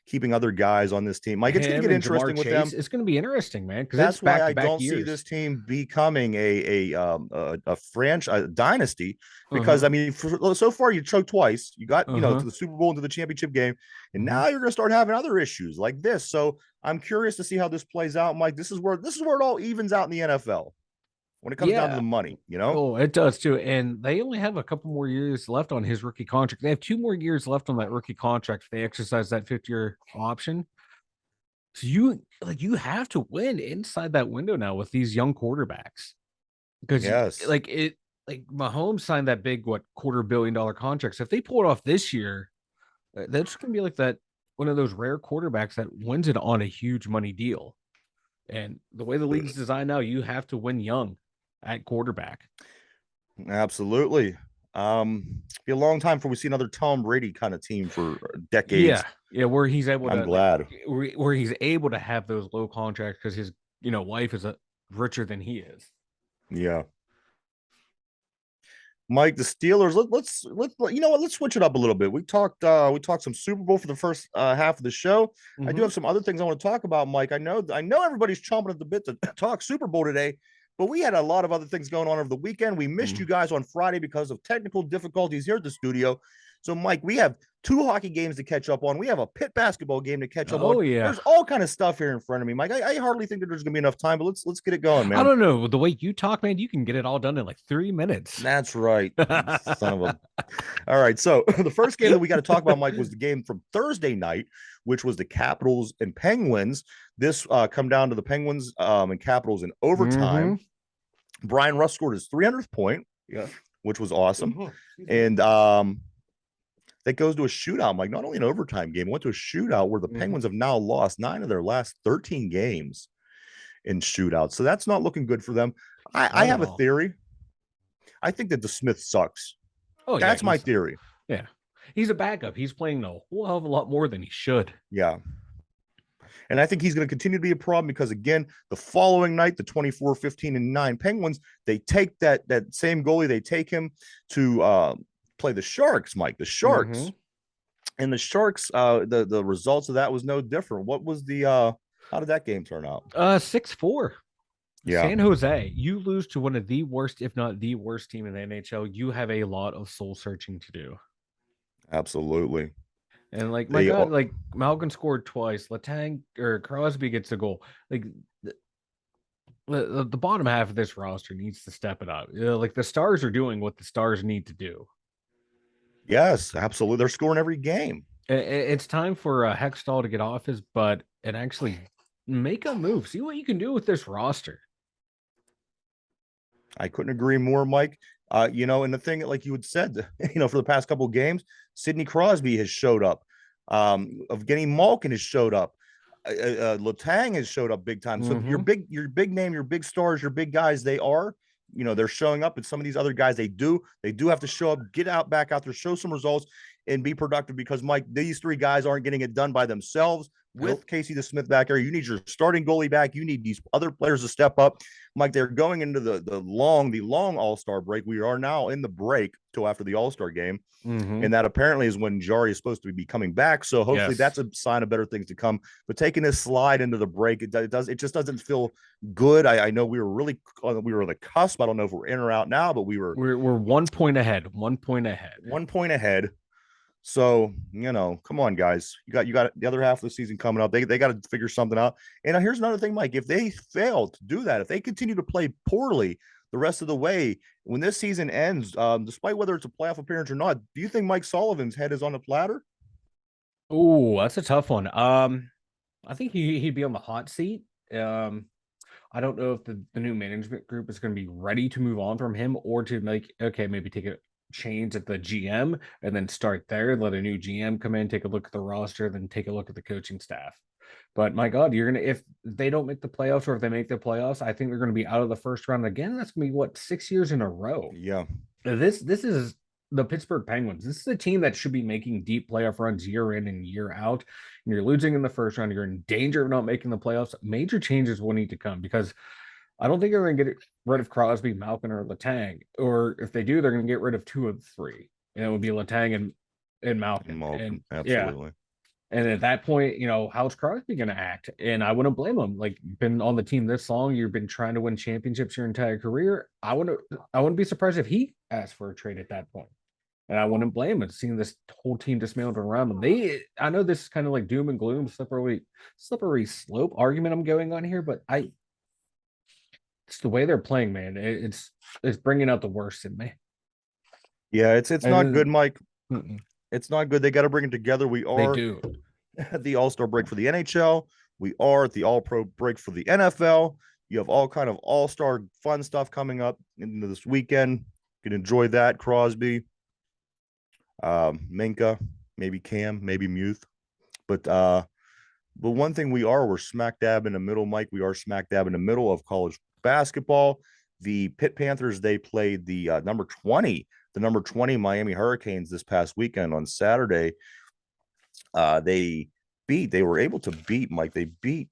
S1: keeping other guys on this team. Mike, it's going to
S2: Him
S1: get
S2: and Jamar
S1: interesting with them.
S2: Chase. It's going to be interesting, man, because it's
S1: That's why I
S2: back-to-back
S1: don't see
S2: years.
S1: this team becoming a franchise dynasty because
S2: Uh-huh.
S1: I mean, so far you choked twice. You got
S2: Uh-huh.
S1: to the Super Bowl, into the championship game, and
S2: Mhm.
S1: now you're going to start having other issues like this. So I'm curious to see how this plays out, Mike. This is where it all evens out in the NFL when it comes down to
S2: Yeah.
S1: the money. You know?
S2: Oh, it does too. And they only have a couple more years left on his rookie contract. They have 2 more years left on that rookie contract if they exercise that 5th-year option. So you have to win inside that window now with these young quarterbacks. Because
S1: Yes.
S2: like Mahomes signed that big $250 million contract. So if they pull it off this year, that's gonna be like that one of those rare quarterbacks that wins it on a huge money deal. And the way the league's designed now, you have to win young at quarterback.
S1: Absolutely. Be a long time before we see another Tom Brady kind of team for
S2: Yeah,
S1: decades.
S2: yeah, where he's able
S1: I'm
S2: to like
S1: glad.
S2: where he's able to have those low contracts because his wife is richer than he is.
S1: Yeah. Mike, the Steelers. Let's you know what? Let's switch it up a little bit. We talked some Super Bowl for the first half of the show. I do
S2: Mm-hmm.
S1: have some other things I want to talk about, Mike. I know everybody's chomping at the bit to talk Super Bowl today, but we had a lot of other things going on over the weekend. We missed you guys on Friday because of technical difficulties here at the studio. So, Mike, we have 2 hockey games to catch up on. We have a pit basketball game to catch up on.
S2: Oh yeah.
S1: There's all kind of stuff here in front of me, Mike. I hardly think that there's gonna be enough time, but let's get it going,
S2: I
S1: man.
S2: don't know. The way you talk, man, you can get it all done in like 3 minutes.
S1: That's right, you son of a. All right, so the first game that we got to talk about, Mike, was the game from Thursday night, which was the Capitals and Penguins. This come down to the Penguins and Capitals in overtime. Brian Russ scored his 300th point,
S2: Yeah.
S1: which was awesome, and that goes to a shootout, Mike. Not only an overtime game, it went to a shootout where the Penguins have now lost 9 of their last 13 games in shootouts. So that's not looking good for them. I
S2: Not at
S1: have a
S2: all.
S1: theory. I think that the Smith sucks.
S2: Oh yeah,
S1: That's my theory.
S2: yeah. He's a backup. He's playing a whole hell of a lot more than he should.
S1: Yeah. And I think he's going to continue to be a problem because, again, the following night, the 24-15-9 Penguins, they take that same goalie, they take him to play the Sharks, Mike, the Sharks. And the Sharks, the results of that was no different. What was how did that game turn out?
S2: 6-4.
S1: Yeah,
S2: San Jose, you lose to one of the worst, if not the worst team in the NHL. You have a lot of soul searching to do.
S1: absolutely.
S2: And like my
S1: They
S2: God, like Malkin scored twice. Letang or Crosby gets a goal. Like the bottom half of this roster needs to step it up. Like the Stars are doing what the Stars need to do.
S1: Yes, absolutely. They're scoring every game.
S2: It's time for Hextall to get off his butt and actually make a move. See what you can do with this roster.
S1: I couldn't agree more, Mike. And the thing, like you had said, for the past couple of games, Sidney Crosby has showed up. Evgeny Malkin has showed up. Letang has showed up big time. So your big name, your big stars, your big guys, they're showing up. And some of these other guys, they do have to show up, back out there, show some results, and be productive. Because Mike, these 3 guys aren't getting it done by themselves. With Casey DeSmith back there, you need your starting goalie back. You need these other players to step up. Mike, they're going into the long All-Star break. We are now in the break till after the All-Star game. And that apparently is when Jari is supposed to be coming back. So hopefully that's a sign of better things to come. But taking this slide into the break, it just doesn't feel good. I know we were on the cusp. I don't know if we're in or out now, but we're
S2: 1 point ahead. 1 point ahead.
S1: 1 point ahead. So, come on, guys. You got the other half of the season coming up. They got to figure something out. And here's another thing, Mike. If they fail to do that, if they continue to play poorly the rest of the way, when this season ends, despite whether it's a playoff appearance or not, do you think Mike Sullivan's head is on the platter?
S2: Oh, that's a tough one. I think he'd be on the hot seat. I don't know if the new management group is going to be ready to move on from him or to maybe take a change at the GM and then start there, let a new GM come in, take a look at the roster, then take a look at the coaching staff. But my God, if they don't make the playoffs or if they make the playoffs, I think they're going to be out of the first round again. That's going to be 6 years in a row.
S1: Yeah.
S2: This is the Pittsburgh Penguins. This is a team that should be making deep playoff runs year in and year out. And you're losing in the first round. You're in danger of not making the playoffs. Major changes will need to come because I don't think they're going to get rid of Crosby, Malkin, or Letang. Or if they do, they're going to get rid of 2 of the 3. And it would be Letang and Malkin.
S1: Malkin,
S2: And
S1: absolutely.
S2: And at that point, how's Crosby going to act? And I wouldn't blame him. Like, you've been on the team this long, you've been trying to win championships your entire career. I wouldn't be surprised if he asked for a trade at that point. And I wouldn't blame him seeing this whole team dismantled around them. I know this is kind of like doom and gloom, slippery slope argument I'm going on here, but it's the way they're playing, man. It's bringing out the worst in me.
S1: Yeah, it's not good, Mike.
S2: Mm-mm.
S1: It's not good. They got to bring it together. We
S2: They
S1: are
S2: do.
S1: at the All-Star break for the NHL. We are at the All-Pro break for the NFL. You have all kind of all-star fun stuff coming up into this weekend. You can enjoy that. Crosby, Minka, maybe Cam, maybe Muth. But one thing we're smack dab in the middle, Mike. We are smack dab in the middle of college basketball. The Pitt Panthers, they played the number 20 Miami Hurricanes this past weekend on Saturday. They were able to beat, Mike. They beat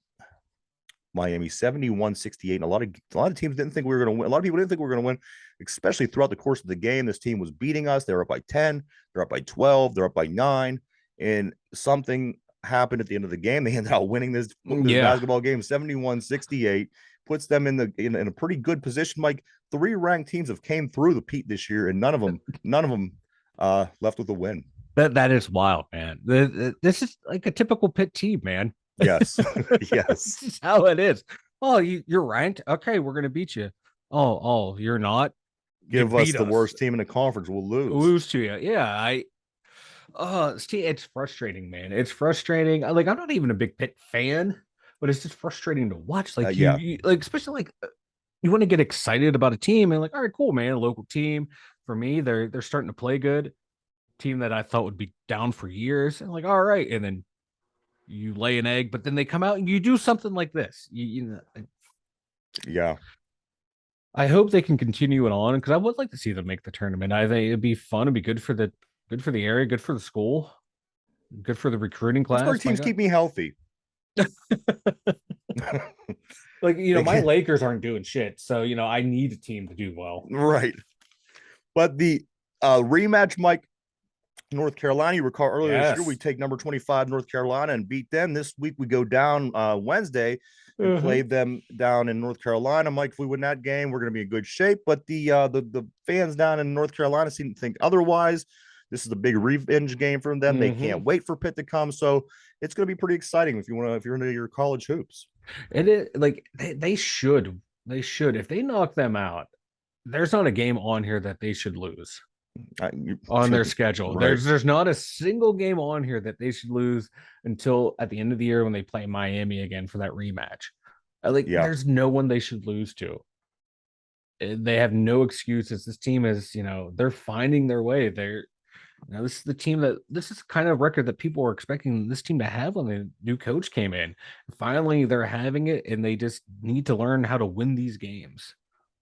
S1: Miami 71-68. And a lot of teams didn't think we were going to win. A lot of people didn't think we were going to win, especially throughout the course of the game. This team was beating us. They're up by 10, they're up by 12, they're up by 9. And something happened at the end of the game. They ended up winning this basketball game 71-68. Puts them in a pretty good position. Like 3 ranked teams have came through the Pete this year, and none of them left with a win.
S2: That is wild, man. This is like a typical Pitt team, man.
S1: Yes, yes.
S2: This is how it is. Oh, you're ranked. Okay, we're gonna beat you. Oh, you're not.
S1: Give us the worst team in the conference. We'll
S2: lose to you. Yeah, it's frustrating, man. It's frustrating. Like, I'm not even a big Pitt fan, but it's just frustrating to watch. Like, you like, especially like, you want to get excited about a team and like, all right, cool, man. A local team. For me, they're starting to play good. Team that I thought would be down for years, and like, all right, and then you lay an egg, but then they come out and you do something like this.
S1: Yeah.
S2: I hope they can continue it on, because I would like to see them make the tournament. I think it'd be fun. It'd be good for the area, good for the school, good for the recruiting class.
S1: Pittsburgh teams keep me healthy.
S2: Like, my Lakers aren't doing shit, so I need a team to do well.
S1: Right. But the rematch, Mike, North Carolina, you recall earlier this year, we take number 25 North Carolina and beat them. This week we go down Wednesday and play them down in North Carolina. Mike, if we win that game, we're going to be in good shape. But the fans down in North Carolina seem to think otherwise. This is a big revenge game for them. They can't wait for Pitt to come. So it's going to be pretty exciting if you're into your college hoops.
S2: It is like they should. If they knock them out, there's not a game on here that they should lose. On their schedule. Right. There's not a single game on here that they should lose until at the end of the year when they play Miami again for that rematch. There's no one they should lose to. They have no excuses. This team is, they're finding their way. This is the team this is kind of record that people were expecting this team to have when the new coach came in. Finally, they're having it, and they just need to learn how to win these games.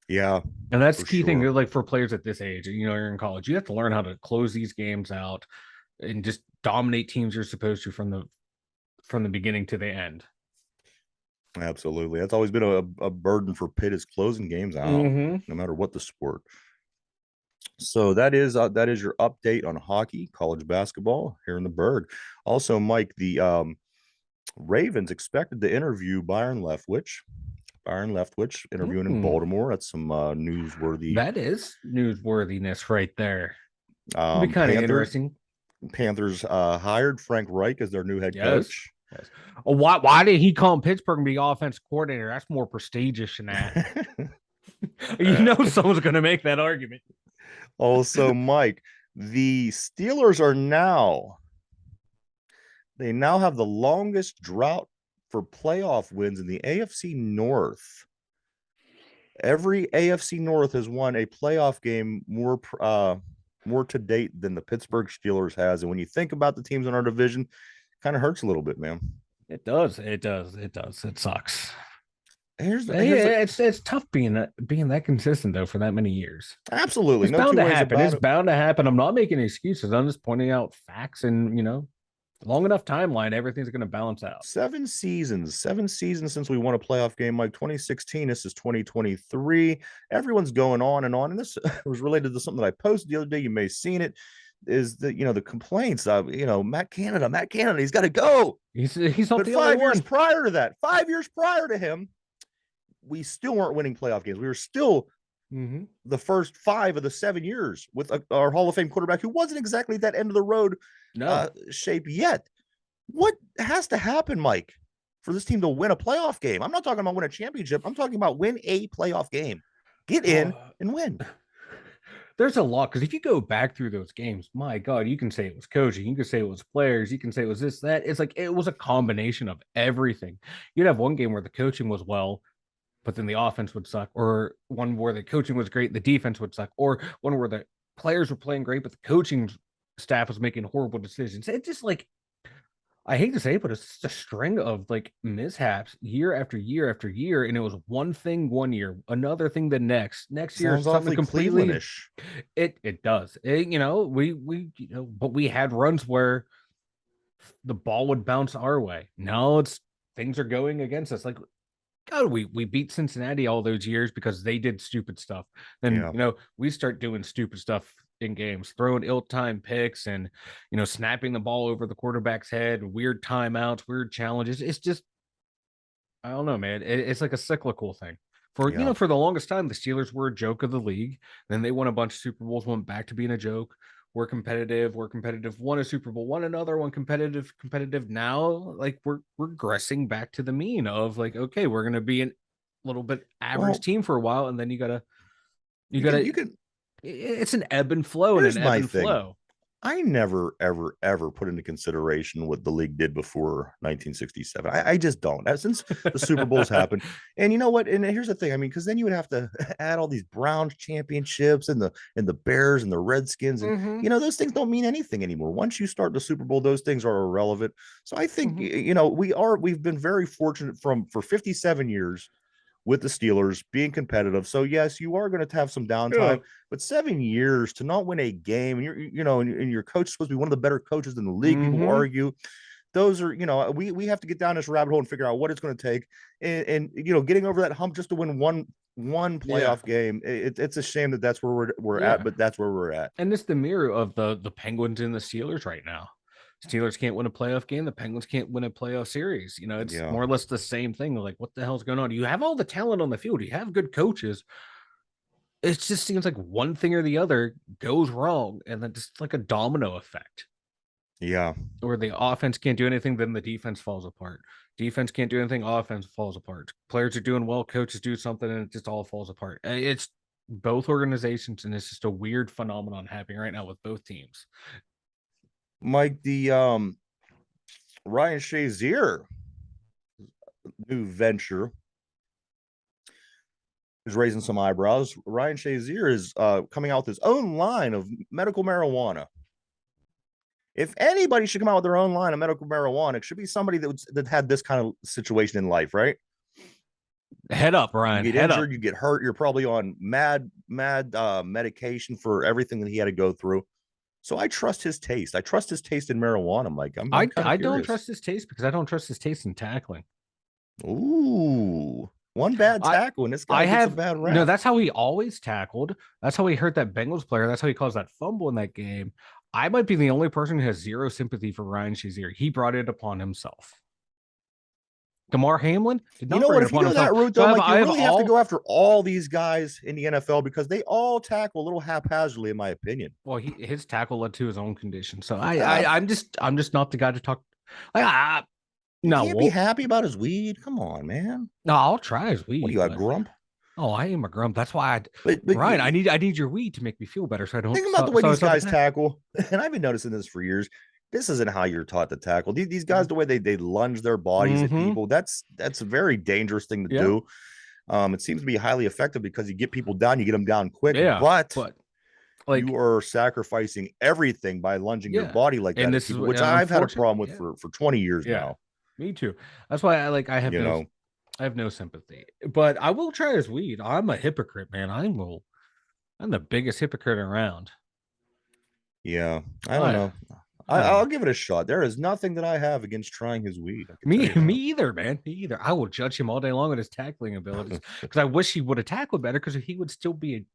S1: Yeah.
S2: And that's the key thing. Like, for players at this age, you're in college, you have to learn how to close these games out and just dominate teams you're supposed to from the beginning to the end.
S1: Absolutely. That's always been a burden for Pitt, is closing games out, no matter what the sport. So that is your update on hockey, college basketball here in the Berg. Also, Mike, the Ravens expected to interview Byron Leftwich interviewing in Baltimore. That's some newsworthy.
S2: That is newsworthiness right there. It'd be kind of interesting.
S1: Panthers hired Frank Reich as their new head coach.
S2: Yes. Oh, why did he call him Pittsburgh and be offensive coordinator? That's more prestigious than that. Someone's going to make that argument.
S1: Also, Mike, the Steelers they now have the longest drought for playoff wins in the AFC North. Every AFC North has won a playoff game more to date than the Pittsburgh Steelers has. And when you think about the teams in our division, it kind of hurts a little bit, man.
S2: It does. It sucks. It's tough being that consistent though for that many years.
S1: Absolutely.
S2: It's bound to happen. It's bound to happen. I'm not making excuses. I'm just pointing out facts, and long enough timeline, everything's going to balance out. 7 seasons
S1: since we won a playoff game, Mike. 2016, this is 2023. Everyone's going on, and this was related to something that I posted the other day. You may have seen it. is the the complaints of Matt Canada. He's got to go.
S2: He's not
S1: But
S2: the only
S1: 5 years
S2: one.
S1: prior to that, 5 years prior to him, we still weren't winning playoff games. We were still the first 5 of the 7 years with our Hall of Fame quarterback who wasn't exactly that end of the road
S2: No.
S1: shape yet. What has to happen, Mike, for this team to win a playoff game? I'm not talking about win a championship. I'm talking about win a playoff game. Get in and win.
S2: There's a lot, because if you go back through those games, my God, you can say it was coaching, you can say it was players, you can say it was this, that. It's like it was a combination of everything. You'd have one game where the coaching was well, but then the offense would suck, or one where the coaching was great, the defense would suck, or one where the players were playing great, but the coaching staff was making horrible decisions. It's just like, I hate to say it, but it's just a string of like mishaps year after year after year. And it was one thing one year, another thing the next year,
S1: Sounds
S2: something
S1: awfully
S2: completely.
S1: Clevelandish.
S2: It does. But we had runs where the ball would bounce our way. Now it's things are going against us. Like, God, we beat Cincinnati all those years because they did stupid stuff. Then we start doing stupid stuff in games, throwing ill-timed picks and snapping the ball over the quarterback's head, weird timeouts, weird challenges. It's just, I don't know, man. It's like a cyclical thing. For the longest time, the Steelers were a joke of the league. Then they won a bunch of Super Bowls, went back to being a joke. We're competitive, won a Super Bowl, won another one, competitive. Now, like we're regressing back to the mean of like, okay, we're gonna be a little bit average team for a while, and then you gotta it's an ebb and flow and an ebb and flow.
S1: I never, ever, ever put into consideration what the league did before 1967. I just don't. Since the Super Bowls happened, and you know what? And here's the thing. I mean, because then you would have to add all these Browns championships and the Bears and the Redskins, and those things don't mean anything anymore. Once you start the Super Bowl, those things are irrelevant. So I think we've been very fortunate for 57 years with the Steelers being competitive. So yes, you are going to have some downtime, but 7 years to not win a game, and and your coach is supposed to be one of the better coaches in the league. People argue. Those are, we have to get down this rabbit hole and figure out what it's going to take, and getting over that hump just to win one playoff game. It's a shame that's where we're at, but that's where we're at.
S2: And it's the mirror of the Penguins and the Steelers right now. Steelers can't win a playoff game. The Penguins can't win a playoff series. It's more or less the same thing. Like, what the hell's going on? You have all the talent on the field. You have good coaches. It just seems like one thing or the other goes wrong, and then just like a domino effect.
S1: Yeah.
S2: Or the offense can't do anything, then the defense falls apart. Defense can't do anything, offense falls apart. Players are doing well, coaches do something, and it just all falls apart. It's both organizations, and it's just a weird phenomenon happening right now with both teams.
S1: Mike, the Ryan Shazier new venture is raising some eyebrows. Ryan Shazier is coming out with his own line of medical marijuana. If anybody should come out with their own line of medical marijuana, it should be somebody that had this kind of situation in life, right?
S2: Head up, Ryan.
S1: You get injured, you get hurt, you're probably on mad medication for everything that he had to go through. So I trust his taste. I trust his taste in marijuana, Mike.
S2: I don't trust his taste because I don't trust his taste in tackling.
S1: Ooh, one bad tackle and this guy gets a bad rap.
S2: No, that's how he always tackled. That's how he hurt that Bengals player. That's how he caused that fumble in that game. I might be the only person who has zero sympathy for Ryan Shazier. He brought it upon himself. Damar Hamlin did not bring it upon himself.
S1: That route, though, Mike, you really have to go after all these guys in the NFL because they all tackle a little haphazardly, in my opinion.
S2: Well, his tackle led to his own condition. So I'm just not the guy to talk. No,
S1: you can't be happy about his weed. Come on, man.
S2: No, I'll try his weed.
S1: What are you, a grump?
S2: Oh, I am a grump. That's why Ryan, I need your weed to make me feel better. So I don't
S1: think about the way these guys tackle. And I've been noticing this for years. This isn't how you're taught to tackle. These guys, the way they lunge their bodies at people, that's a very dangerous thing to do. It seems to be highly effective because you get people down, you get them down quick. But like, you are sacrificing everything by lunging your body like that, and people, which I've had a problem with for 20 years now.
S2: Me too. That's why I have no sympathy. But I will try his weed. I'm a hypocrite, man. I'm the biggest hypocrite around.
S1: Yeah, I don't know. I'll give it a shot. There is nothing that I have against trying his weed.
S2: Me either, man. Me either. I will judge him all day long on his tackling abilities because I wish he would have tackled better because he would still be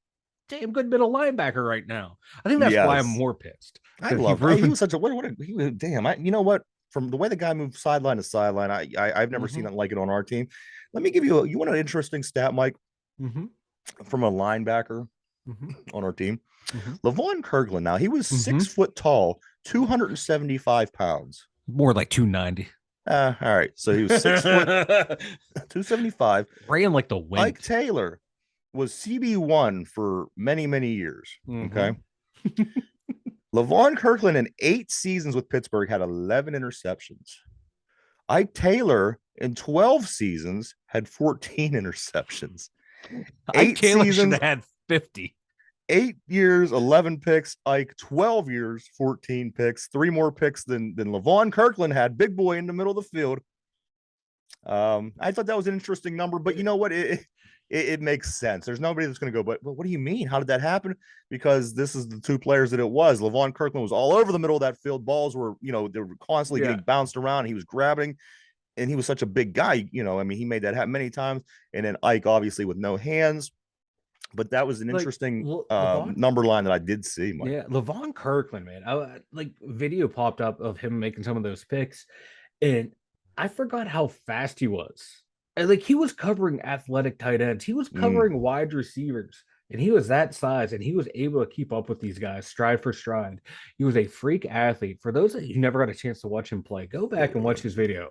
S2: damn good middle linebacker right now. I think that's why I'm
S1: Yes.
S2: more pissed
S1: I
S2: because he
S1: love. He
S2: proven.
S1: was such a what? He was damn. You know what? From the way the guy moved sideline to sideline, I've never seen
S2: Hmm.
S1: it like it on our team. Let me give you you want an interesting stat, Mike,
S2: Hmm.
S1: from a linebacker
S2: Hmm.
S1: on our team.
S2: Hmm.
S1: Levon Kirkland. Now he was
S2: Hmm.
S1: 6 foot tall, 275 pounds.
S2: More like 290.
S1: All right. So he was 6 foot, 275.
S2: Ran like the
S1: Ike
S2: wind.
S1: Taylor was CB1 for many, many years.
S2: Hmm.
S1: Okay. Levon Kirkland in 8 seasons with Pittsburgh had 11 interceptions. Ike Taylor in 12 seasons had 14 interceptions.
S2: Ike
S1: Eight
S2: Taylor should
S1: seasons,
S2: have had 50.
S1: 8 years, 11 picks. Ike, 12 years, 14 picks. Three more picks than Levon Kirkland had. Big boy in the middle of the field. I thought that was an interesting number, but you know what? It makes sense. There's nobody that's going to go, but what do you mean? How did that happen? Because this is the two players that it was. Levon Kirkland was all over the middle of that field. Balls were, they were constantly
S2: Yeah.
S1: getting bounced around. He was grabbing, and he was such a big guy. I mean, he made that happen many times. And then Ike, obviously, with no hands. But that was an
S2: Like
S1: interesting
S2: Levon.
S1: number line that I did see, Mike.
S2: Yeah, Levon Kirkland, man. Like video popped up of him making some of those picks, and I forgot how fast he was. And like he was covering athletic tight ends, he was
S1: Mm.
S2: covering wide receivers, and he was that size, and he was able to keep up with these guys stride for stride. He was a freak athlete. For those of you who never got a chance to watch him play, go back and watch his video.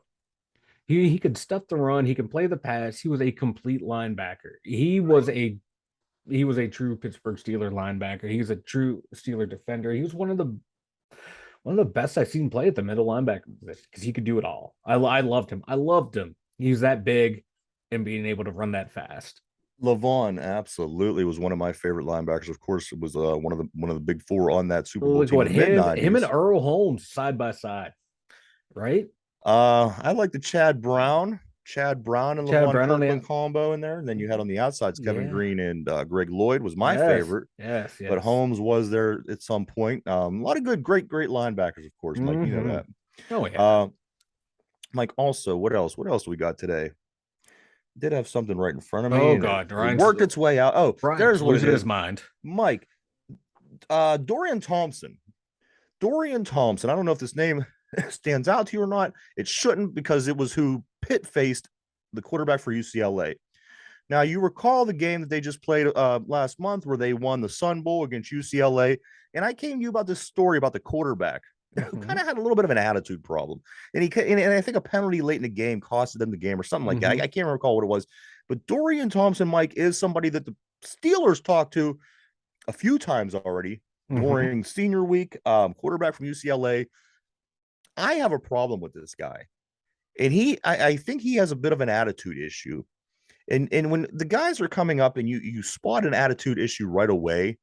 S2: He could stuff the run, he can play the pass. He was a complete linebacker. He was a true Pittsburgh Steeler linebacker. He was a true Steeler defender. He was one of the best I've seen play at the middle linebacker position because he could do it all. I loved him. I loved him. He was that big and being able to run that fast.
S1: Levon absolutely was one of my favorite linebackers. Of course, it was one of the big four on that Super Bowl
S2: Like
S1: team
S2: what
S1: in the mid
S2: him and
S1: '90s.
S2: Earl Holmes side by side, right?
S1: I like the Chad Brown and
S2: Chad
S1: Levon
S2: Brown on
S1: Kirkland
S2: the
S1: combo in there. And then you had on the outsides Kevin
S2: yeah,
S1: Green and Greg Lloyd was my
S2: yes,
S1: favorite,
S2: yes,
S1: but
S2: yes.
S1: Holmes was there at some point. A lot of good, great linebackers, of course, Mike. You know
S2: Hmm.
S1: that.
S2: Oh yeah,
S1: Uh, Mike. Also, what else? What else do we got today? Did have something right in front of me,
S2: oh
S1: and it,
S2: god,
S1: it worked its way out. Oh,
S2: Ryan's
S1: there's what it
S2: losing his
S1: is,
S2: mind.
S1: Mike. Dorian Thompson. Dorian Thompson. I don't know if this name stands out to you or not. It shouldn't because it was who Pitt faced, the quarterback for UCLA. Now, you recall the game that they just played last month where they won the Sun Bowl against UCLA. And I came to you about this story about the quarterback who kind of had a little bit of an attitude problem. And I think a penalty late in the game costed them the game or something like that. I can't recall what it was. But Dorian Thompson, Mike, is somebody that the Steelers talked to a few times already during senior week, quarterback from UCLA. I have a problem with this guy. And I think he has a bit of an attitude issue. And when the guys are coming up and you spot an attitude issue right away,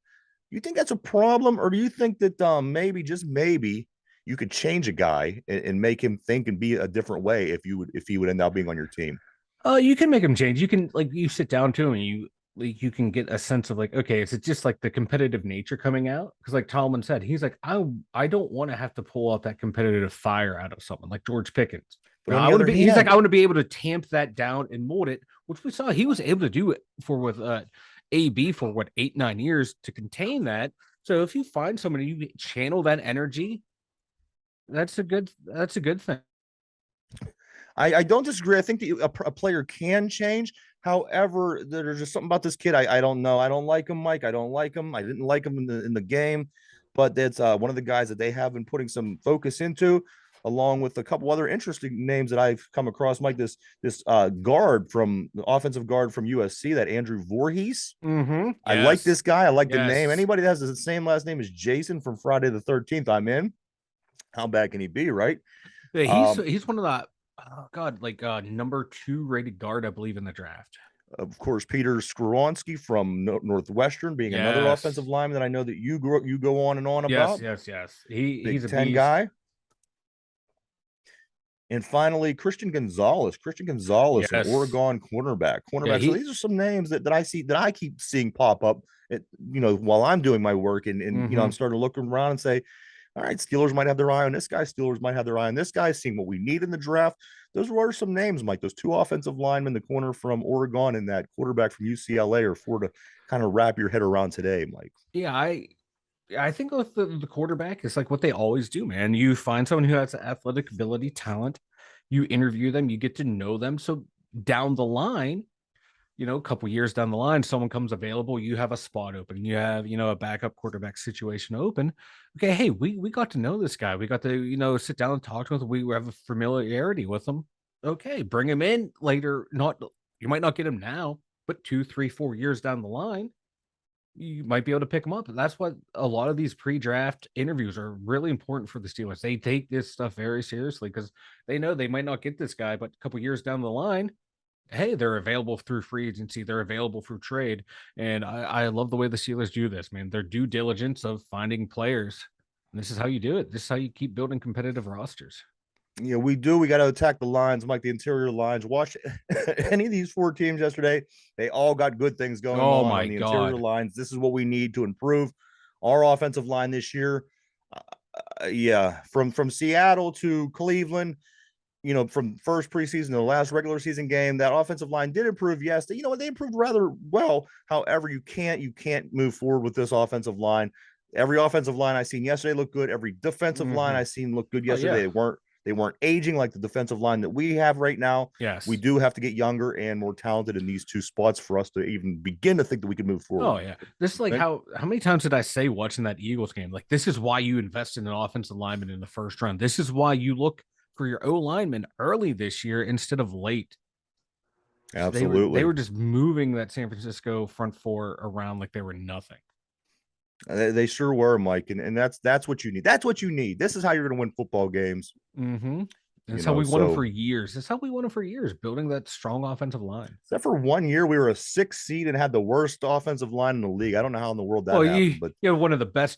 S1: you think that's a problem, or do you think that maybe just maybe you could change a guy and make him think and be a different way if he would end up being on your team?
S2: You can make him change. You can like you sit down to him and you can get a sense of like, okay, is it just like the competitive nature coming out? Because like Tallman said, he's like, I don't want to have to pull out that competitive fire out of someone like George Pickens.
S1: But
S2: Now,
S1: on
S2: I
S1: the
S2: want to
S1: other
S2: be. He's like,
S1: hand,
S2: I want to be able to tamp that down and mold it, which we saw he was able to do it for with AB for what 8 9 years to contain that. So if you find somebody you channel that energy, that's a good thing.
S1: I don't disagree. I think that a player can change. However, there's just something about this kid. I don't know. I don't like him, Mike. I don't like him. I didn't like him in the game, but that's one of the guys that they have been putting some focus into, along with a couple other interesting names that I've come across. Mike, this guard from the offensive guard from USC, that Andrew Voorhees. I like
S2: Yes.
S1: this guy. I like the name.
S2: Yes.
S1: Anybody that has the same last name as Jason from Friday the 13th, I'm in. How bad can he be, right?
S2: Yeah,
S1: Um,
S2: he's one of the oh god, like number 2 rated guard, I believe, in the draft.
S1: of course, Peter Skoronsky from Northwestern, being another offensive
S2: Yes.
S1: lineman that I know that you go on and on
S2: Yes,
S1: about.
S2: yes, yes. He's
S1: Big
S2: a
S1: Ten
S2: beast.
S1: guy. And finally, Christian Gonzalez, an
S2: Yes.
S1: Oregon cornerback.
S2: Yeah,
S1: So these are some names that I see that I keep seeing pop up. While I'm doing my work, and I'm
S2: mhm.
S1: starting to look around and say, all right, Steelers might have their eye on this guy. Steelers might have their eye on this guy, seeing what we need in the draft. Those were some names, Mike. Those two offensive linemen, the corner from Oregon and that quarterback from UCLA, are four to kind of wrap your head around today, Mike.
S2: Yeah, I think with the quarterback, it's like what they always do, man. You find someone who has athletic ability, talent, you interview them, you get to know them. So down the line, a couple years down the line, someone comes available, you have a spot open, you have, a backup quarterback situation open. Okay, hey, we got to know this guy. We got to, sit down and talk to him. We have a familiarity with him. Okay, bring him in later. Not you might not get him now, but 2, 3, 4 years down the line, you might be able to pick him up. And that's what a lot of these pre-draft interviews are really important for the Steelers. They take this stuff very seriously because they know they might not get this guy, but a couple years down the line, hey, they're available through free agency, they're available through trade. And I love the way the Steelers do this, man. Their due diligence of finding players. And this is how you do it. This is how you keep building competitive rosters.
S1: Yeah, we do. We got to attack the lines, Mike, the interior lines. Watch any of these four teams yesterday. They all got good things going
S2: Oh
S1: on
S2: my
S1: the interior
S2: God.
S1: lines. This is what we need to improve our offensive line this year. Yeah, from Seattle to Cleveland, from first preseason to the last regular season game, that offensive line did improve. Yes, they improved rather well. However, you can't move forward with this offensive line. Every offensive line I seen yesterday looked good. Every defensive line I seen looked good
S2: Oh
S1: yesterday.
S2: yeah.
S1: They weren't aging like the defensive line that we have right now. We
S2: Yes.
S1: do have to get younger and more talented in these two spots for us to even begin to think that we can move
S2: Oh
S1: forward.
S2: yeah. This is like how many times did I say watching that Eagles game? Like, this is why you invest in an offensive lineman in the first round. This is why you look for your O lineman early this year instead of late. They
S1: Absolutely.
S2: were just moving that San Francisco front four around like they were nothing.
S1: They sure were, Mike, and that's what you need. That's what you need. This is how you're going to win football games.
S2: Mm-hmm. That's how we won them
S1: So
S2: for years. That's how we won them for years, building that strong offensive line.
S1: except for 1 year, we were a 6th seed and had the worst offensive line in the league. I don't know how in the world that
S2: Well,
S1: happened, but
S2: you have one of the best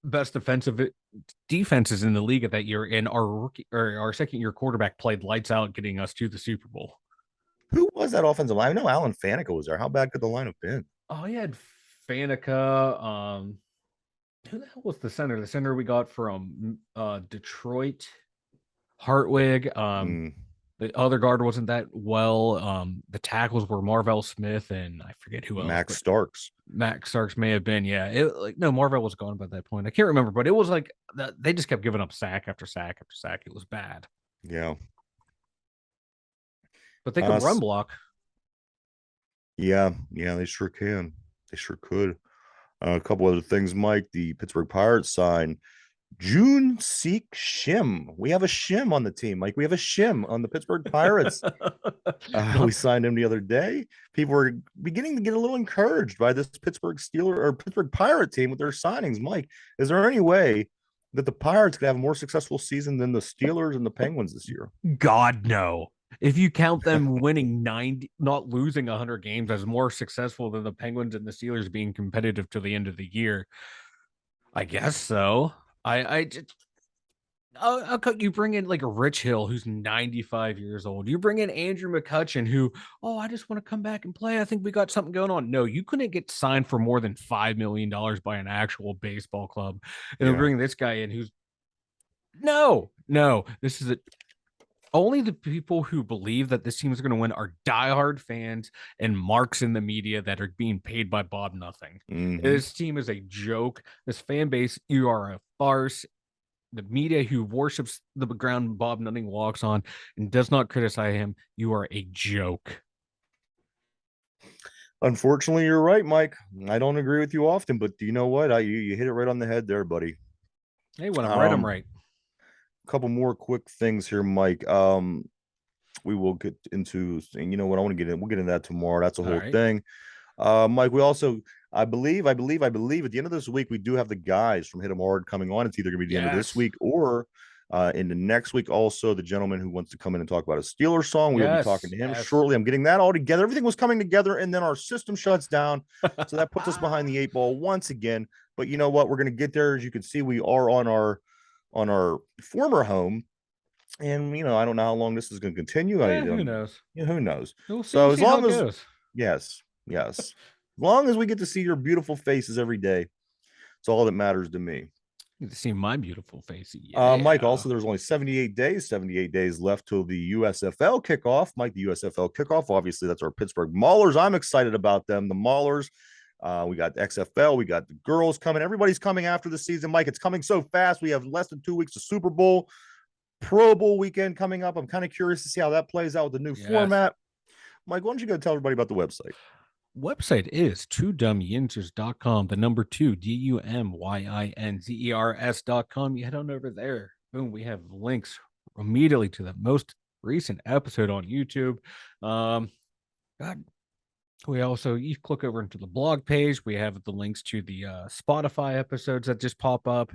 S2: defensive defenses in the league at that year, and our rookie or our second year quarterback played lights out, getting us to the Super Bowl.
S1: who was that offensive line? I know Alan Faneca was there. How bad could the line have been?
S2: Oh, he had Faneca. Who the hell was the center? The center we got from Detroit, Hartwig.
S1: Mm,
S2: The other guard wasn't that well. The tackles were Marvell Smith and I forget who else.
S1: Max Starks.
S2: Max Starks may have been. Yeah, no, Marvell was gone by that point. I can't remember, but it was like they just kept giving up sack after sack after sack. It was bad,
S1: Yeah.
S2: but they could run block.
S1: Yeah, they sure can. They sure could. A couple other things, Mike. The Pittsburgh Pirates signed June Seek Shim. We have a Shim on the team, Mike. We have a Shim on the Pittsburgh Pirates. We signed him the other day. People were beginning to get a little encouraged by this Pittsburgh Steeler or Pittsburgh Pirate team with their signings. Mike, is there any way that the Pirates could have a more successful season than the Steelers and the Penguins this year?
S2: God, no. If you count them winning 90, not losing 100 games as more successful than the Penguins and the Steelers being competitive to the end of the year, I guess so. I just, you bring in like a Rich Hill who's 95 years old. You bring in Andrew McCutcheon who, I just want to come back and play. I think we got something going on. No, you couldn't get signed for more than $5 million by an actual baseball club. And then bring this guy in who's no. This is only the people who believe that this team is going to win are diehard fans and marks in the media that are being paid by Bob Nothing.
S1: Mm-hmm.
S2: This team is a joke. This fan base, you are a farce. The media who worships the ground Bob Nothing walks on and does not criticize him, you are a joke.
S1: Unfortunately, you're right, Mike. I don't agree with you often, but do you know what? You hit it right on the head there, buddy.
S2: Hey, when I'm right, I'm right.
S1: A couple more quick things here, Mike. We will get into, and you know what? I want to get in. We'll get into that tomorrow. That's a whole thing. Mike, we also, I believe at the end of this week, we do have the guys from Hit 'em Hard coming on. It's either going to be the end of this week or in the next week. Also, the gentleman who wants to come in and talk about a Steelers song, we will be talking to him shortly. I'm getting that all together. Everything was coming together, and then our system shuts down. So that puts us behind the 8 ball once again. But you know what? We're going to get there. As you can see, we are on our former home. And I don't know how long this is going to continue.
S2: Who knows?
S1: Who knows?
S2: So as long as
S1: yes, as long as we get to see your beautiful faces every day, it's all that matters to me.
S2: You see my beautiful face.
S1: Mike,
S2: Yeah.
S1: also, there's only 78 days left till the USFL kickoff. Mike, the USFL kickoff, obviously, that's our Pittsburgh Maulers. I'm excited about them. The Maulers, we got the XFL, we got the girls coming. Everybody's coming after the season. Mike, it's coming so fast. We have less than 2 weeks of Super Bowl, Pro Bowl weekend coming up. I'm kind of curious to see how that plays out with the new format. Mike, why don't you go tell everybody about the website?
S2: Website is 2dumyinzers.com, the number 2 DUMYINZERS.com. You head on over there. Boom, we have links immediately to the most recent episode on YouTube. God, we also, you click over into the blog page. We have the links to the Spotify episodes that just pop up.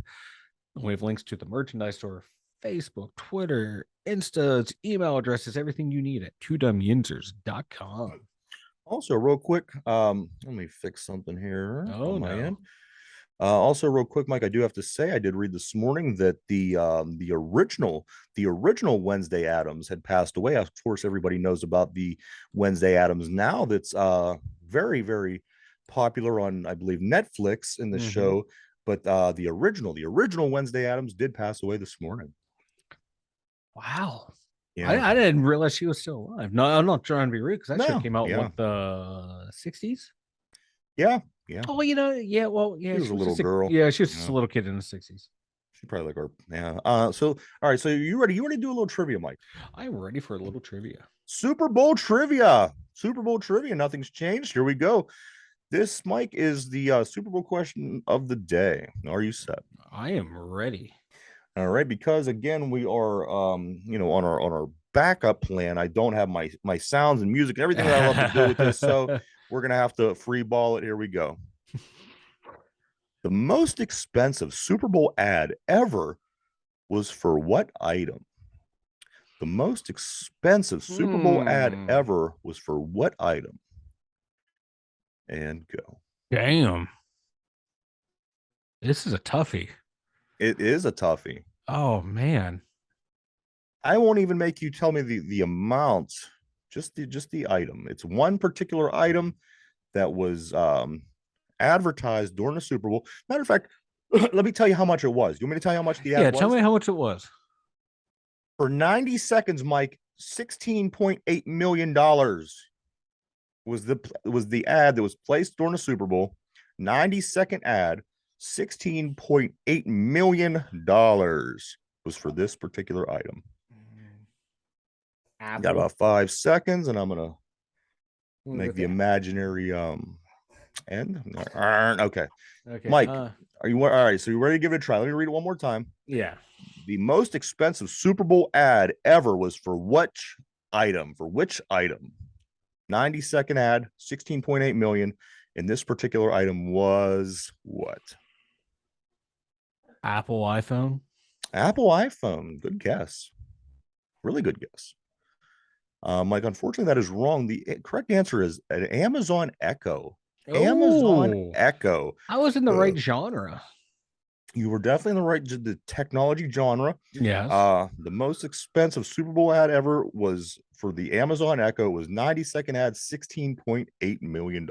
S2: We have links to the merchandise store, Facebook, Twitter, Instas, email addresses, everything you need at 2dumyinzers.com.
S1: Also, real quick, let me fix something here on my end. Also, real quick, Mike, I do have to say I did read this morning that the original Wednesday Addams had passed away. Of course, everybody knows about the Wednesday Addams now. That's very, very popular on, I believe, Netflix in the show. But the original Wednesday Addams did pass away this morning.
S2: Wow.
S1: Yeah.
S2: I didn't realize she was still alive. No, I'm not trying to be rude because that show came out in
S1: yeah.
S2: what, the 60s?
S1: Yeah.
S2: Oh, you know, yeah. Well, yeah,
S1: she was a little girl.
S2: Yeah, she was just a little kid in the 60s.
S1: She probably like our So all right. So you ready? You want to do a little trivia, Mike?
S2: I'm ready for a little trivia.
S1: Super Bowl trivia. Super Bowl trivia. Nothing's changed. Here we go. This, Mike, is the Super Bowl question of the day. Are you set?
S2: I am ready.
S1: All right, because again, we are on our backup plan. I don't have my sounds and music and everything that I love to do with this, so we're gonna have to free ball it. Here we go. The most expensive Super Bowl ad ever was for what item? The most expensive Super Bowl ad ever was for what item? And go.
S2: Damn. This is a toughie.
S1: It is a toughie.
S2: Oh man.
S1: I won't even make you tell me the amount, just the item. It's one particular item that was advertised during the Super Bowl. Matter of fact, let me tell you how much it was. You want me to tell you how much the ad was?
S2: Yeah, tell me how much it was.
S1: For 90 seconds, Mike, $16.8 million was the ad that was placed during the Super Bowl. 90-second ad, $16.8 million was for this particular item. Apple. Got about 5 seconds, and I'm gonna make the imaginary end. Okay. Mike, are you all right? So you ready to give it a try? Let me read it one more time.
S2: Yeah.
S1: The most expensive Super Bowl ad ever was for which item? For which item? 90-second ad, 16.8 million. And this particular item was what?
S2: Apple iPhone.
S1: Apple iPhone. Good guess. Really good guess. Mike, unfortunately, that is wrong. The correct answer is an Amazon Echo. Amazon Echo.
S2: I was in the right genre.
S1: You were definitely in the technology genre.
S2: Yes.
S1: The most expensive Super Bowl ad ever was for the Amazon Echo. It was 90-second ad, $16.8 million.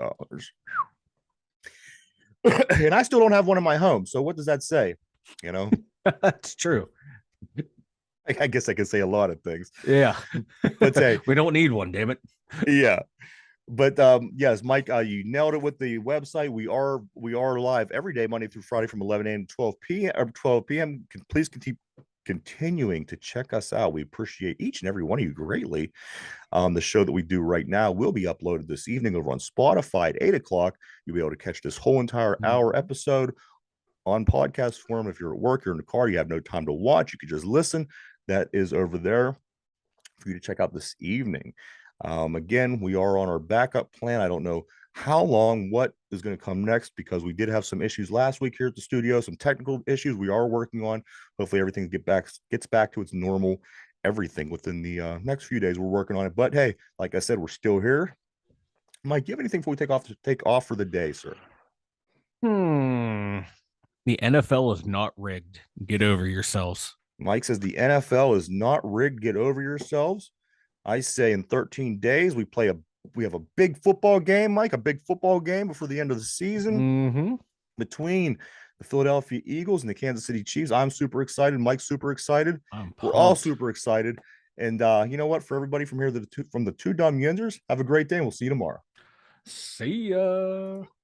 S1: And I still don't have one in my home. So what does that say? You know,
S2: that's true.
S1: I guess I can say a lot of things.
S2: Yeah.
S1: But hey,
S2: we don't need one, damn it.
S1: Yeah. But yes, Mike, you nailed it with the website. We are live every day, Monday through Friday from 11 a.m. to 12 p.m. Please continue continuing to check us out. We appreciate each and every one of you greatly. The show that we do right now will be uploaded this evening over on Spotify at 8 o'clock. You'll be able to catch this whole entire hour episode on podcast form. If you're at work, you're in the car, you have no time to watch, you could just listen. That is over there for you to check out this evening. Again, we are on our backup plan. I don't know how long, what is going to come next, because we did have some issues last week here at the studio, some technical issues we are working on. Hopefully everything gets back to its normal everything within the next few days. We're working on it. But hey, like I said, we're still here. Mike, do you have anything before we take off for the day, sir?
S2: The NFL is not rigged. Get over yourselves.
S1: Mike says the NFL is not rigged. Get over yourselves. I say in 13 days, we have a big football game, Mike, a big football game before the end of the season between the Philadelphia Eagles and the Kansas City Chiefs. I'm super excited. Mike's super excited.
S2: I'm
S1: We're all
S2: pumped.
S1: super excited. And you know what? For everybody from here, from the two Dumb Yinzers, have a great day. And we'll see you tomorrow.
S2: See ya.